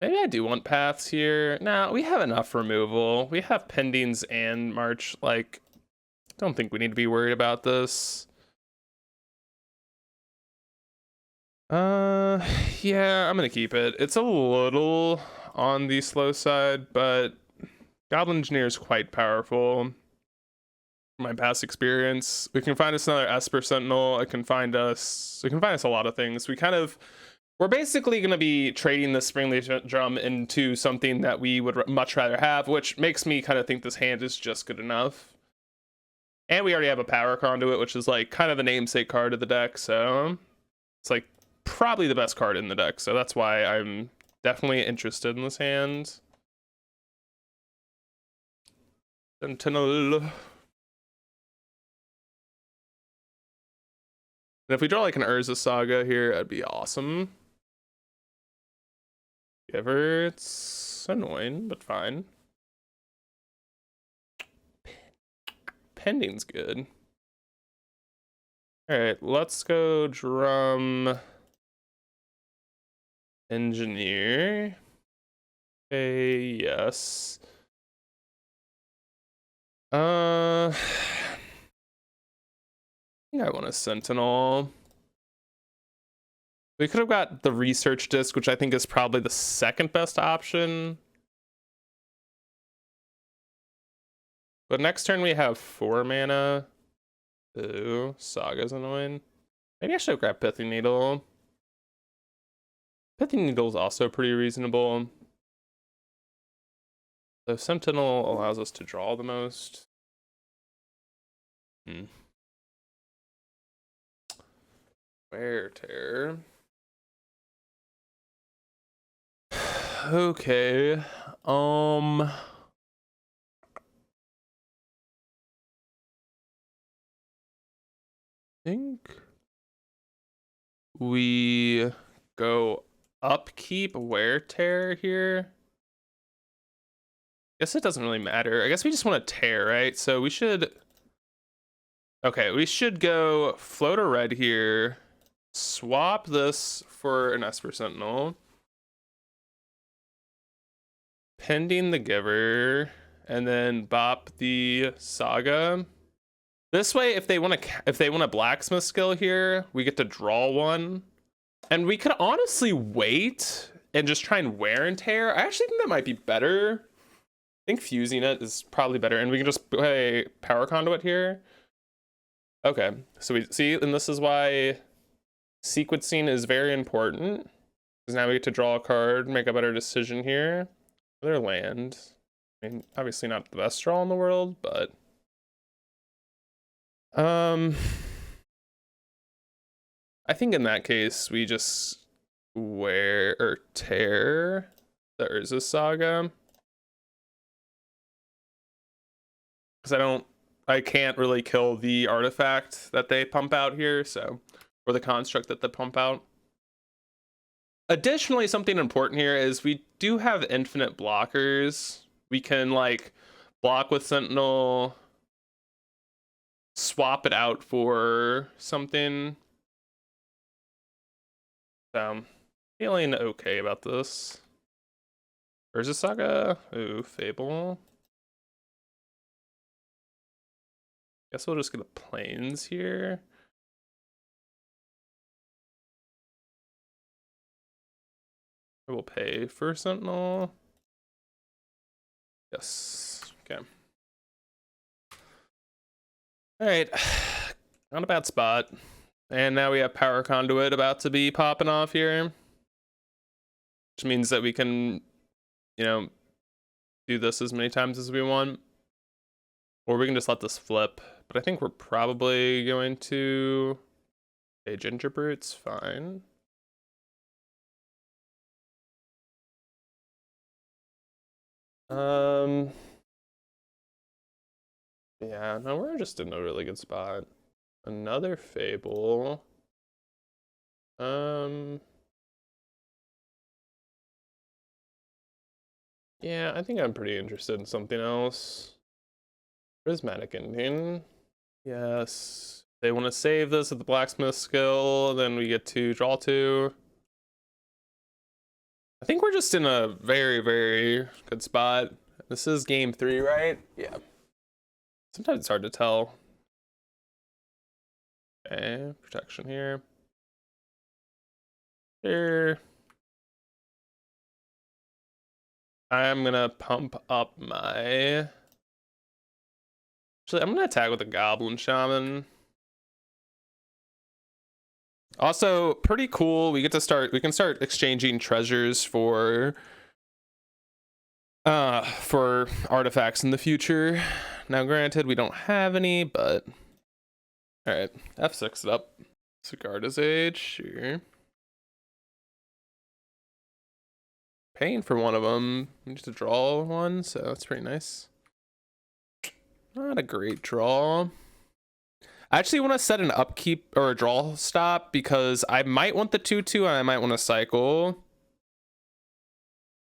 Maybe I do want paths here. Nah, we have enough removal. We have pendings and march. Like, don't think we need to be worried about this. Yeah, I'm gonna keep it. It's a little on the slow side, but Goblin Engineer is quite powerful. From my past experience, we can find us another Esper Sentinel. It can find us a lot of things. We're basically going to be trading the Springleaf Drum into something that we would much rather have, which makes me kind of think this hand is just good enough. And we already have a Power Conduit, which is like kind of the namesake card of the deck, so it's like probably the best card in the deck, so that's why I'm definitely interested in this hand. Sentinel. And if we draw like an Urza Saga here, that'd be awesome. Giver, it's annoying, but fine. Pending's good. Alright, let's go Drum Engineer. Okay, yes. I think I want a Sentinel. We could have got the Research Disc, which I think is probably the second best option. But next turn we have 4 mana. Ooh, Saga's annoying. Maybe I should have grabbed Pithing Needle. Pithing Needle is also pretty reasonable. The Sentinel allows us to draw the most. Wear Tear. Okay. I think we go upkeep Wear Tear here. Guess it doesn't really matter. I guess we just want to tear, right? So we should. Okay, we should go Floater Red here. Swap this for an Esper Sentinel. Pending the Giver, and then bop the Saga. This way, if they want a Blacksmith skill here, we get to draw one, and we could honestly wait and just try and Wear and Tear. I actually think that might be better. I think fusing it is probably better, and we can just play Power Conduit here. Okay, so we see, and this is why sequencing is very important, because now we get to draw a card, make a better decision here. Their land. I mean, obviously not the best draw in the world, but I think in that case we just Wear or Tear the Urza Saga, because I can't really kill the artifact that they pump out here, so, or the construct that they pump out. Additionally, something important here is we do have infinite blockers. We can like block with Sentinel, swap it out for something. So, feeling okay about this. Urza Saga? Ooh, Fable. Guess we'll just get a Plains here. We'll pay for Sentinel. Yes. Okay. Alright. Not a bad spot. And now we have Power Conduit about to be popping off here. Which means that we can, you know, do this as many times as we want. Or we can just let this flip. But I think we're probably going to... Okay, Ginger Brute's fine. Yeah, no, we're just in a really good spot. Another Fable. Yeah, I think I'm pretty interested in something else. Prismatic Ending. Yes. They want to save this at the blacksmith skill, then we get to draw 2. I think we're just in a very, very good spot. This is game 3, right? Yeah. Sometimes it's hard to tell. Okay, protection here. Here. I'm gonna pump up my... Actually, I'm gonna attack with a Goblin Shaman. Also, pretty cool. We can start exchanging treasures for artifacts in the future. Now, granted, we don't have any, but all right, F6 it up. Sigarda's Age, sure. Paying for one of them. We need to draw one, so that's pretty nice. Not a great draw. I actually want to set an upkeep or a draw stop because I might want the 2/2 and I might want to cycle.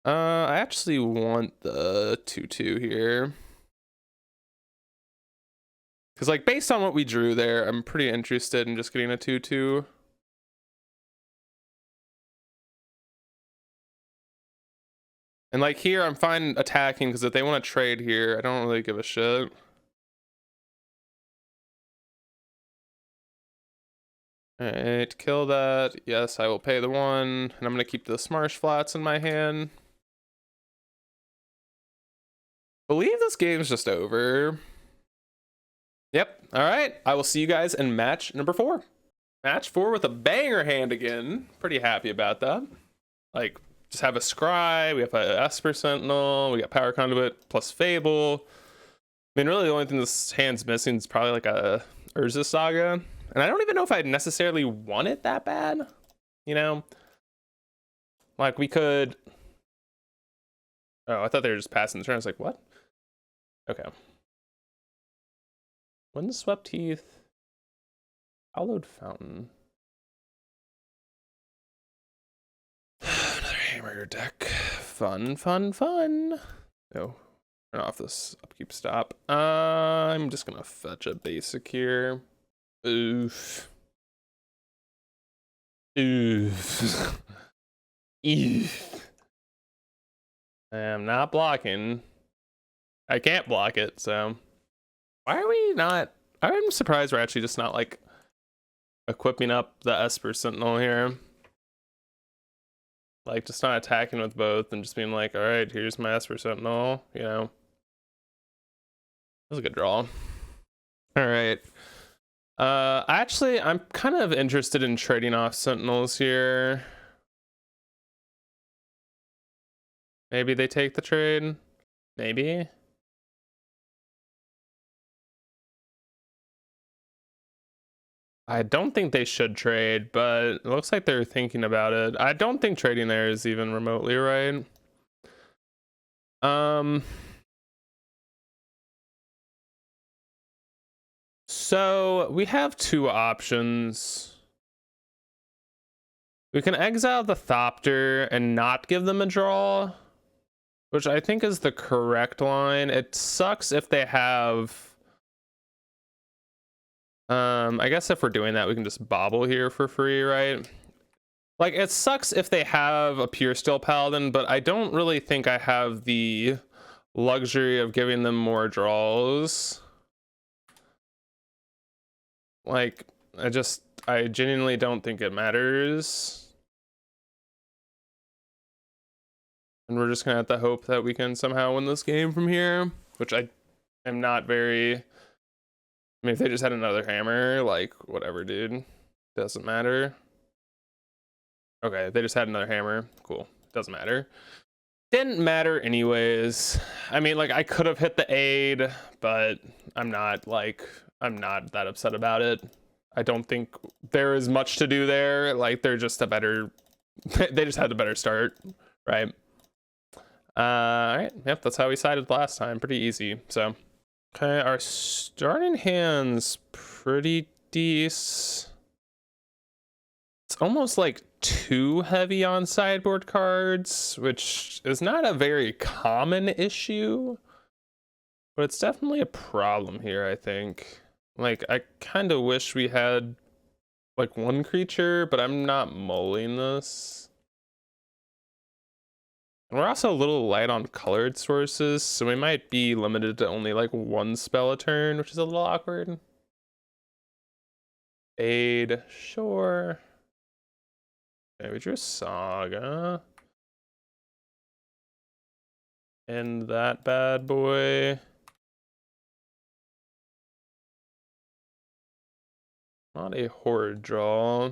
I actually want the 2/2 here. Because, like, based on what we drew there, I'm pretty interested in just getting a 2/2. And, like, here, I'm fine attacking because if they want to trade here, I don't really give a shit. Alright, kill that. Yes, I will pay the 1. And I'm going to keep the Smarsh Flats in my hand. Believe this game's just over. Yep. All right. I will see you guys in match number 4. Match 4 with a banger hand again. Pretty happy about that. Like, just have a Scry. We have a Esper Sentinel. We got Power Conduit plus Fable. I mean, really, the only thing this hand's missing is probably like a Urza Saga. And I don't even know if I necessarily want it that bad. You know? Like, we could... Oh, I thought they were just passing the turn. I was like, what? Okay. Wind Swept Heath. Hallowed Fountain. Another Hammer deck. Fun, fun, fun. Oh, turn off this upkeep stop. I'm just gonna fetch a basic here. Oof. Oof. Oof. I'm not blocking. I can't block it, so. Why are we not? I'm surprised we're actually just not, like, equipping up the Esper Sentinel here. Like, just not attacking with both and just being like, all right, here's my Esper Sentinel, you know. That was a good draw. All right. Actually, I'm kind of interested in trading off Sentinels here. Maybe they take the trade. Maybe. I don't think they should trade, but it looks like they're thinking about it. I don't think trading there is even remotely right. So we have 2 options. We can exile the Thopter and not give them a draw, which I think is the correct line. It sucks if they have... I guess if we're doing that, we can just bobble here for free, right? Like, it sucks if they have a Pure Steel Paladin, but I don't really think I have the luxury of giving them more draws. Like, I genuinely don't think it matters. And we're just gonna have to hope that we can somehow win this game from here, which I am not very... I mean, if they just had another hammer, like, whatever, dude. Doesn't matter. Okay, they just had another hammer. Cool. Doesn't matter. Didn't matter anyways. I mean, like, I could have hit the aid, but I'm not that upset about it. I don't think there is much to do there. Like, they're just a better... they just had a better start, right? All right. Yep, that's how we sided last time. Pretty easy, so... Okay, our starting hand's pretty Dees. It's almost like too heavy on sideboard cards, which is not a very common issue, but it's definitely a problem here, I think. Like, I kind of wish we had like one creature, but I'm not mulling this. And we're also a little light on colored sources, so we might be limited to only like one spell a turn, which is a little awkward. Aid, sure. Okay, we drew Saga. And that bad boy. Not a horrid draw.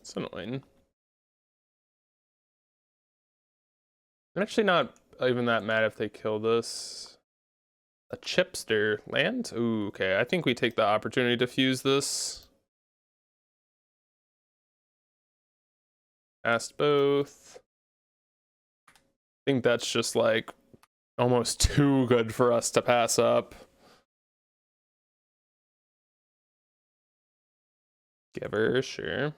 It's annoying. I'm actually not even that mad if they kill this. A chipster land? Ooh, okay. I think we take the opportunity to fuse this. Cast both. I think that's just like almost too good for us to pass up. Giver, sure.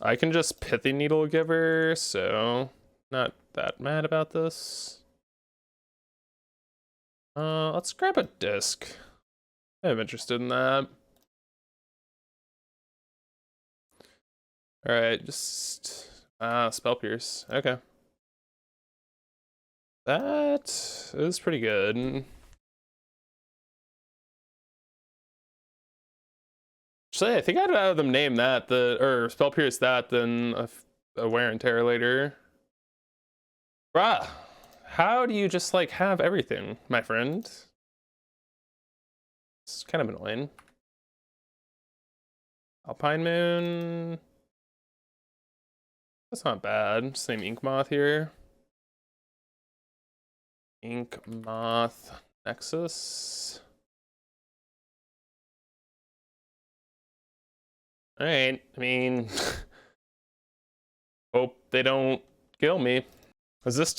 I can just Pithy Needle Giver, so not that mad about this. Let's grab a disc. I'm interested in that. Alright, just Spell Pierce. Okay. That is pretty good. Actually, I think I'd rather them name that or Spell Pierce that than a Wear and Tear later. Bruh, how do you just like have everything, my friend? It's kind of annoying. Alpine Moon. That's not bad. Same Ink Moth here. Ink Moth Nexus. Alright, I mean, hope they don't kill me. Is this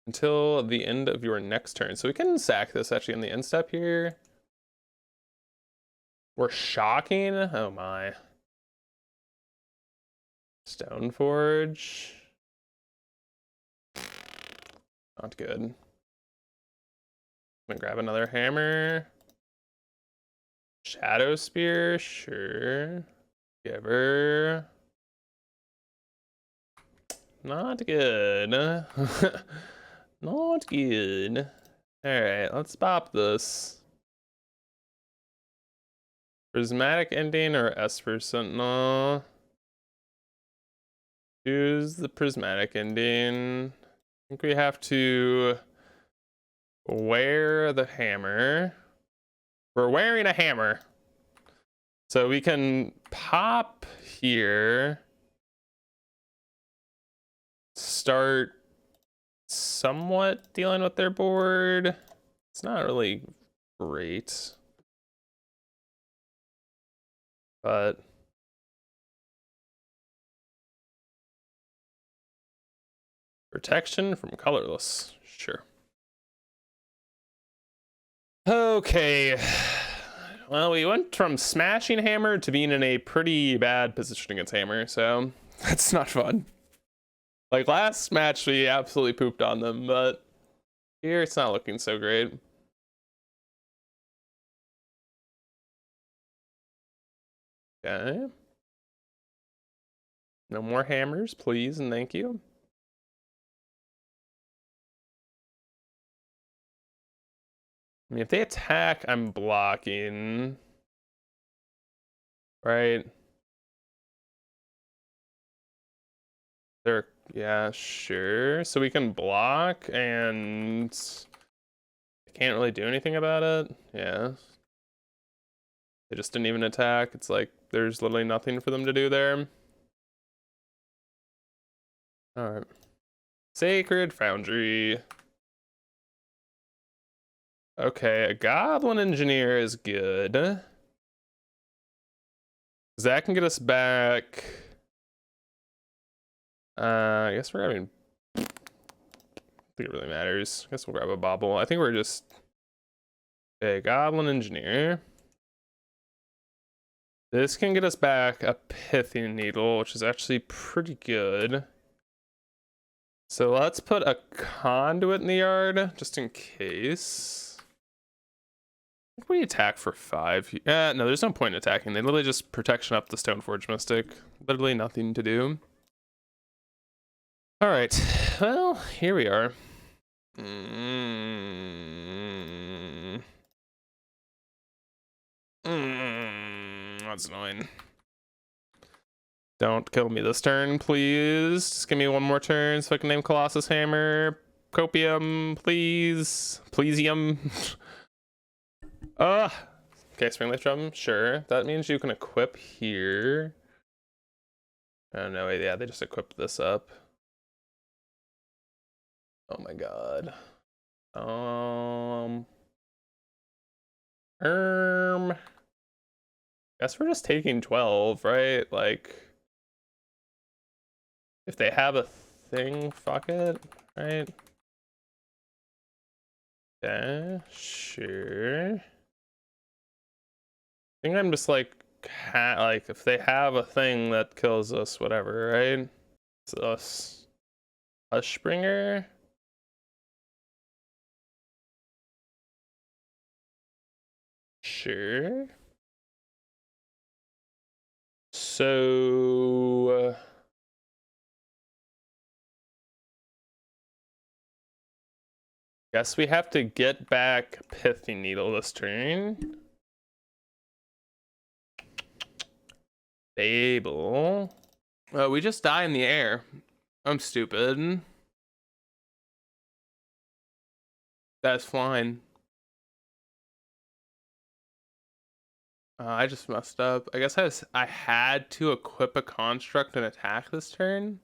until the end of your next turn? So we can sack this actually in the end step here. We're shocking. Oh my. Stoneforge. Not good. I'm gonna grab another hammer. Shadow Spear, sure. Giver. Not good. Not good. Alright, let's pop this. Prismatic Ending or Esper Sentinel? Choose the Prismatic Ending. I think we have to wear the hammer. We're wearing a hammer. So we can pop here. Start somewhat dealing with their board. It's not really great. But protection from colorless, sure. Okay. Well, we went from smashing hammer to being in a pretty bad position against hammer, so that's not fun. Like last match, we absolutely pooped on them, but here it's not looking so great. Okay. No more hammers, please, and thank you. I mean, if they attack, I'm blocking. Right? Yeah, sure. So we can block and I can't really do anything about it. Yeah. They just didn't even attack. It's like there's literally nothing for them to do there. Alright. Sacred Foundry. Okay, a Goblin Engineer is good. That can get us back. I guess we're having think it really matters. I guess we'll grab a bobble. I think we're just a goblin engineer. This can get us back a pithing needle, which is actually pretty good. So let's put a conduit in the yard just in case. I think we attack for 5. No, there's no point in attacking. They literally just protection up the Stoneforge Mystic. Literally nothing to do. All right, well, here we are. That's annoying. Don't kill me this turn, please. Just give me one more turn so I can name Colossus Hammer. Copium, please. Plesium. Okay, Springleaf Drum, sure. That means you can equip here. Oh no, yeah, they just equipped this up. Oh my god. Guess we're just taking 12, right? Like, if they have a thing, fuck it, right? Yeah, sure. I think I'm just like, if they have a thing that kills us, whatever, right? It's us. Hushbringer? Sure. So guess we have to get back Pithing Needle this turn. Babel. Oh, we just die in the air. I'm stupid. That's fine. I just messed up. I guess I had to equip a construct and attack this turn.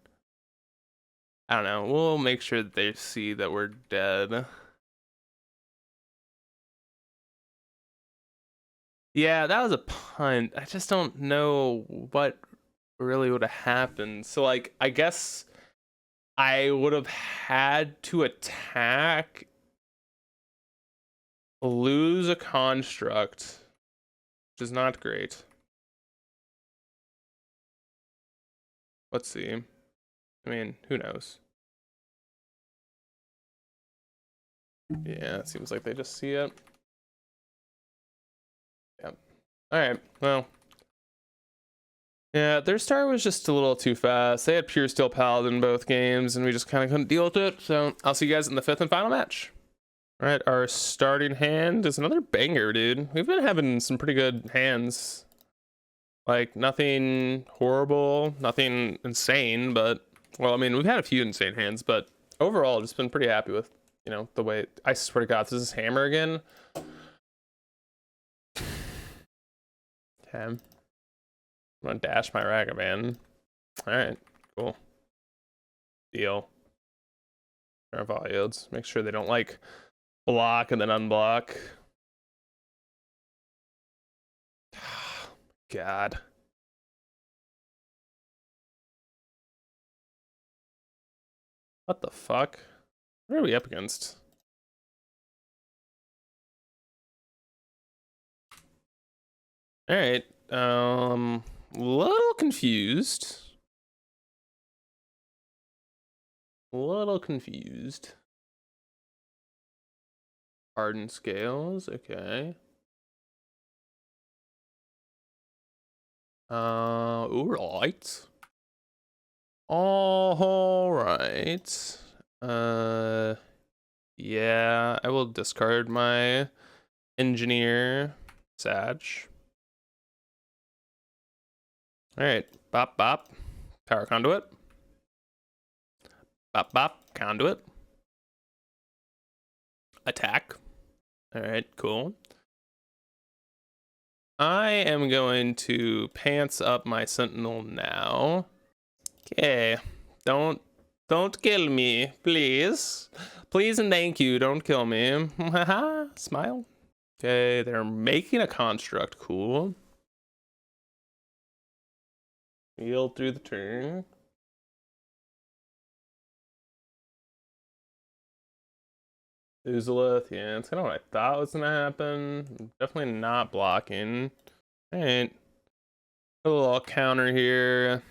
I don't know. We'll make sure that they see that we're dead. Yeah, that was a punt. I just don't know what really would have happened. So, like, I guess I would have had to attack, lose a construct, which is not great. Let's see. I mean, who knows? Yeah, it seems like they just see it. Yep. Alright, well. Yeah, their start was just a little too fast. They had Pure Steel Paladin in both games, and we just kind of couldn't deal with it. So I'll see you guys in the 5th and final match. All right, our starting hand is another banger, dude. We've been having some pretty good hands. Like, nothing horrible, nothing insane, but, well, I mean, we've had a few insane hands, but overall, just been pretty happy with, you know, the way, I swear to God, this is Hammer again. Okay. I'm gonna dash my Ragavan. All right, cool. Deal. Our Voliodes. Make sure they don't, like, block and then unblock. God. What the fuck? What are we up against? All right. Little confused. Little confused. Hardened scales, okay. Alright. Alright. Yeah, I will discard my engineer, Sag. Alright, bop bop. Power conduit. Bop bop, conduit. Attack. Alright, cool. I am going to pants up my sentinel now. Okay, don't kill me, please. Please and thank you, don't kill me. Haha, smile. Okay, they're making a construct, cool. Yield through the turn. Uzalith, yeah, that's kind of what I thought was gonna happen. Definitely not blocking. Alright. A little counter here.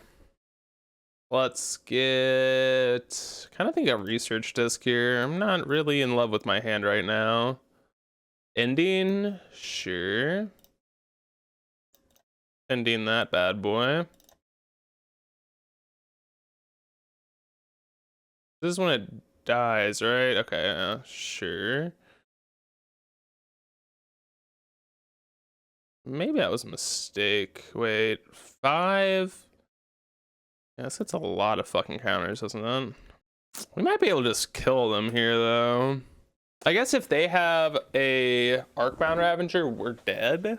Let's get... kind of think a research disc here. I'm not really in love with my hand right now. Ending? Sure. Ending that bad boy. This is when it dies, right? Okay, sure. Maybe that was a mistake. Wait, 5? Yes, that's a lot of fucking counters, isn't it? We might be able to just kill them here, though. I guess if they have a Arcbound Ravager, we're dead.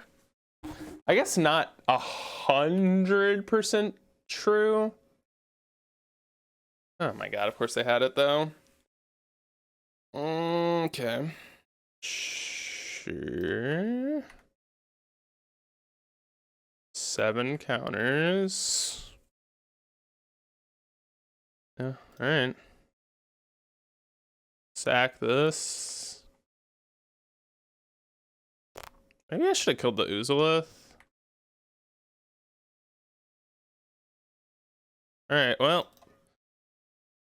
I guess not 100% true. Oh my god, of course they had it, though. Okay. Sure. 7 counters. Yeah, alright. Sack this. Maybe I should have killed the Uzalith. Alright, well.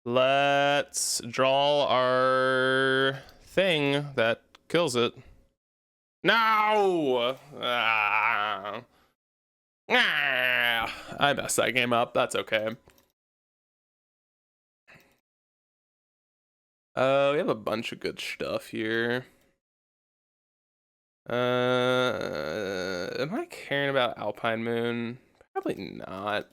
Let's draw our thing that kills it. No! I messed that game up. That's okay. We have a bunch of good stuff here. Am I caring about Alpine Moon? Probably not.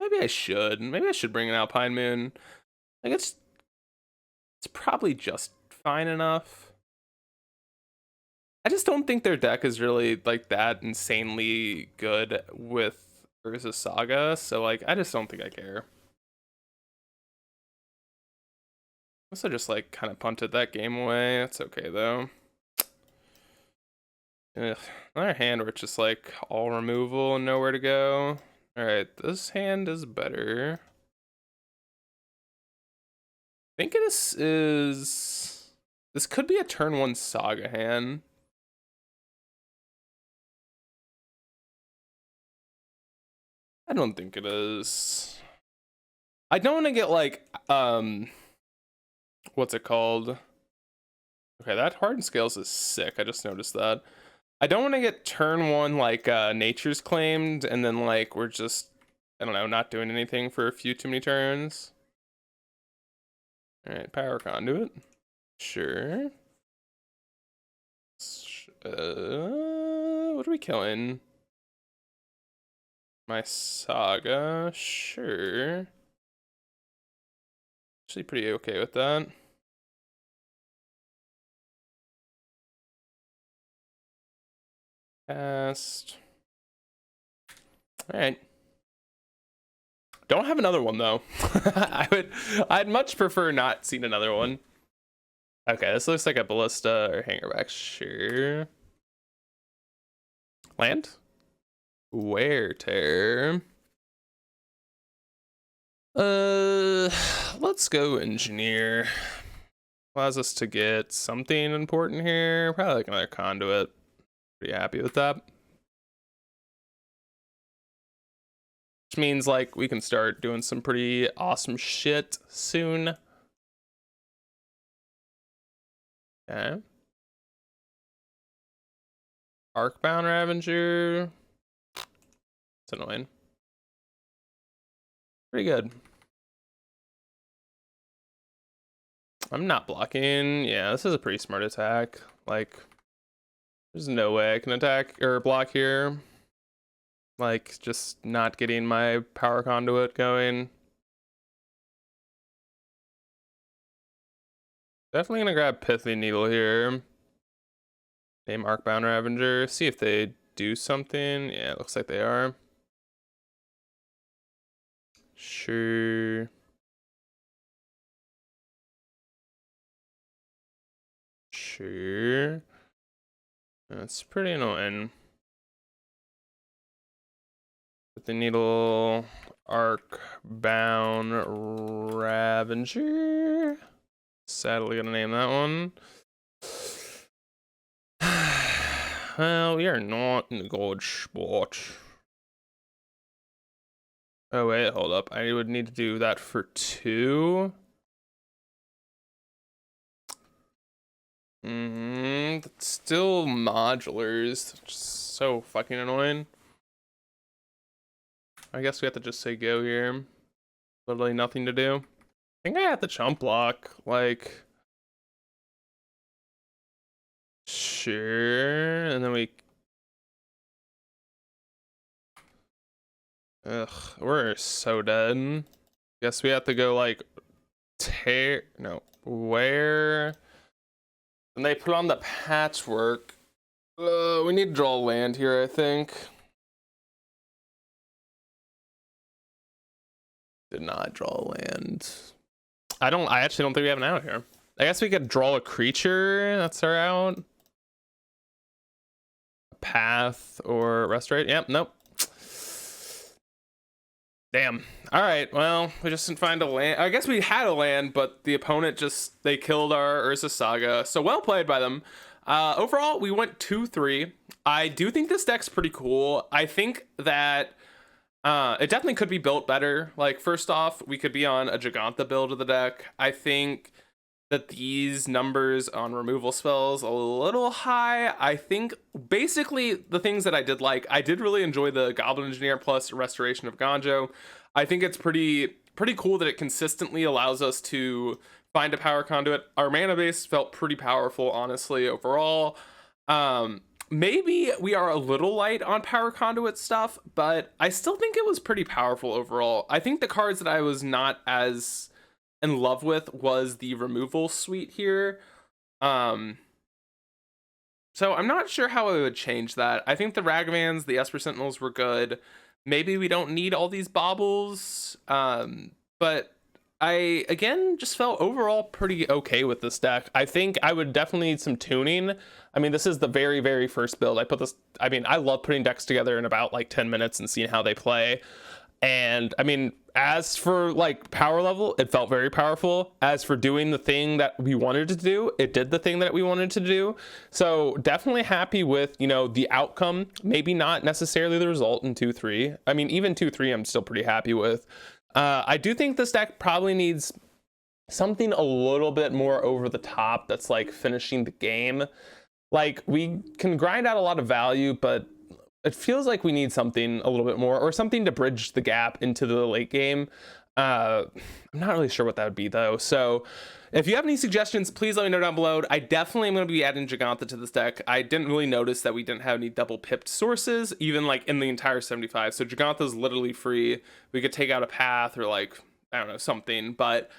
Maybe I should. Maybe I should bring an Alpine Moon. Like it's probably just fine enough. I just don't think their deck is really like that insanely good with versus Saga, so like I just don't think I care. Guess I just like kind of punted that game away. That's okay though. Ugh. Another hand where it's just like all removal and nowhere to go. Alright, this hand is better. I think this is... this could be a turn 1 Saga hand. I don't think it is. I don't want to get like, what's it called? Okay, that hardened scales is sick. I just noticed that. I don't want to get turn 1 like Nature's Claimed and then like we're just, I don't know, not doing anything for a few too many turns. Alright, Power Conduit. Sure. What are we killing? My Saga, sure. Actually pretty okay with that. Cast. Alright. Don't have another one though. I'd much prefer not seeing another one. Okay, this looks like a ballista or hangerback, sure. Land? Wear tear. Let's go engineer. Allows us to get something important here. Probably like another conduit. Pretty happy with that. Which means like we can start doing some pretty awesome shit soon. Okay. Arcbound Ravager. It's annoying. Pretty good. I'm not blocking. Yeah, this is a pretty smart attack. Like, there's no way I can attack or block here. Like, just not getting my power conduit going. Definitely gonna grab Pithy Needle here. Name Arcbound Ravager. See if they do something. Yeah, it looks like they are. Sure. Sure. That's pretty annoying. Good the Needle, Arcbound, Ravager. Sadly gonna name that one. Well, we are not in a good spot. Oh wait, hold up. I would need to do that for 2. Still modulars. Just so fucking annoying. I guess we have to just say go here. Literally nothing to do. I think I have to chump block. Like, sure. And then we. Ugh, we're so dead. Guess we have to go like tear. No, where? And they put on the patchwork. We need to draw land here, I think. Did not draw land. I actually don't think we have an out here. I guess we could draw a creature. That's our out. A path or restorate. Yep, nope. Damn. All right, well, we just didn't find a land. I guess we had a land, but the opponent they killed our Urza Saga. So well played by them. Overall, we went 2-3. I do think this deck's pretty cool. I think that it definitely could be built better. Like, first off, we could be on a Giganta build of the deck. I think that these numbers on removal spells a little high. I think basically the things that I did really enjoy the Goblin Engineer plus Restoration of Ganjo. I think it's pretty cool that it consistently allows us to find a power conduit. Our mana base felt pretty powerful, honestly, overall. Maybe we are a little light on power conduit stuff, but I still think it was pretty powerful overall. I think the cards that I was not as in love with was the removal suite here. So I'm not sure how I would change that. I think the Ragavans, the Esper Sentinels were good. Maybe we don't need all these baubles. But I, again, just felt overall pretty okay with this deck. I think I would definitely need some tuning. I mean, this is the very, very first build. I love putting decks together in about like 10 minutes and seeing how they play. And I mean, as for like power level, it felt very powerful. As for doing the thing that we wanted to do, it did the thing that we wanted to do. So definitely happy with, the outcome. Maybe not necessarily the result in 2-3. I mean, even 2-3, I'm still pretty happy with. I do think this deck probably needs something a little bit more over the top that's like finishing the game. Like, we can grind out a lot of value, but it feels like we need something a little bit more, or something to bridge the gap into the late game. I'm not really sure what that would be though. So if you have any suggestions, please let me know down below. I definitely am going to be adding Giganta to this deck. I didn't really notice that we didn't have any double pipped sources, even like in the entire 75. So Giganta is literally free. We could take out a path or like, I don't know, something, but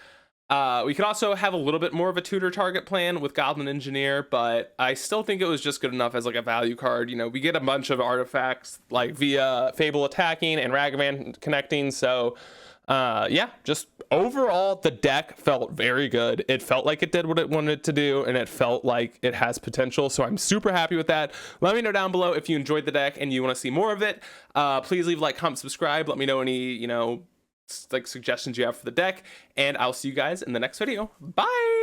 we could also have a little bit more of a tutor target plan with Goblin Engineer, but I still think it was just good enough as like a value card. We get a bunch of artifacts like via Fable attacking and Ragavan connecting. So yeah, just overall the deck felt very good. It felt like it did what it wanted to do, and it felt like it has potential. So I'm super happy with that. Let me know down below if you enjoyed the deck and you want to see more of it. Please leave a like, comment, subscribe. Let me know any, like suggestions you have for the deck, and I'll see you guys in the next video. Bye.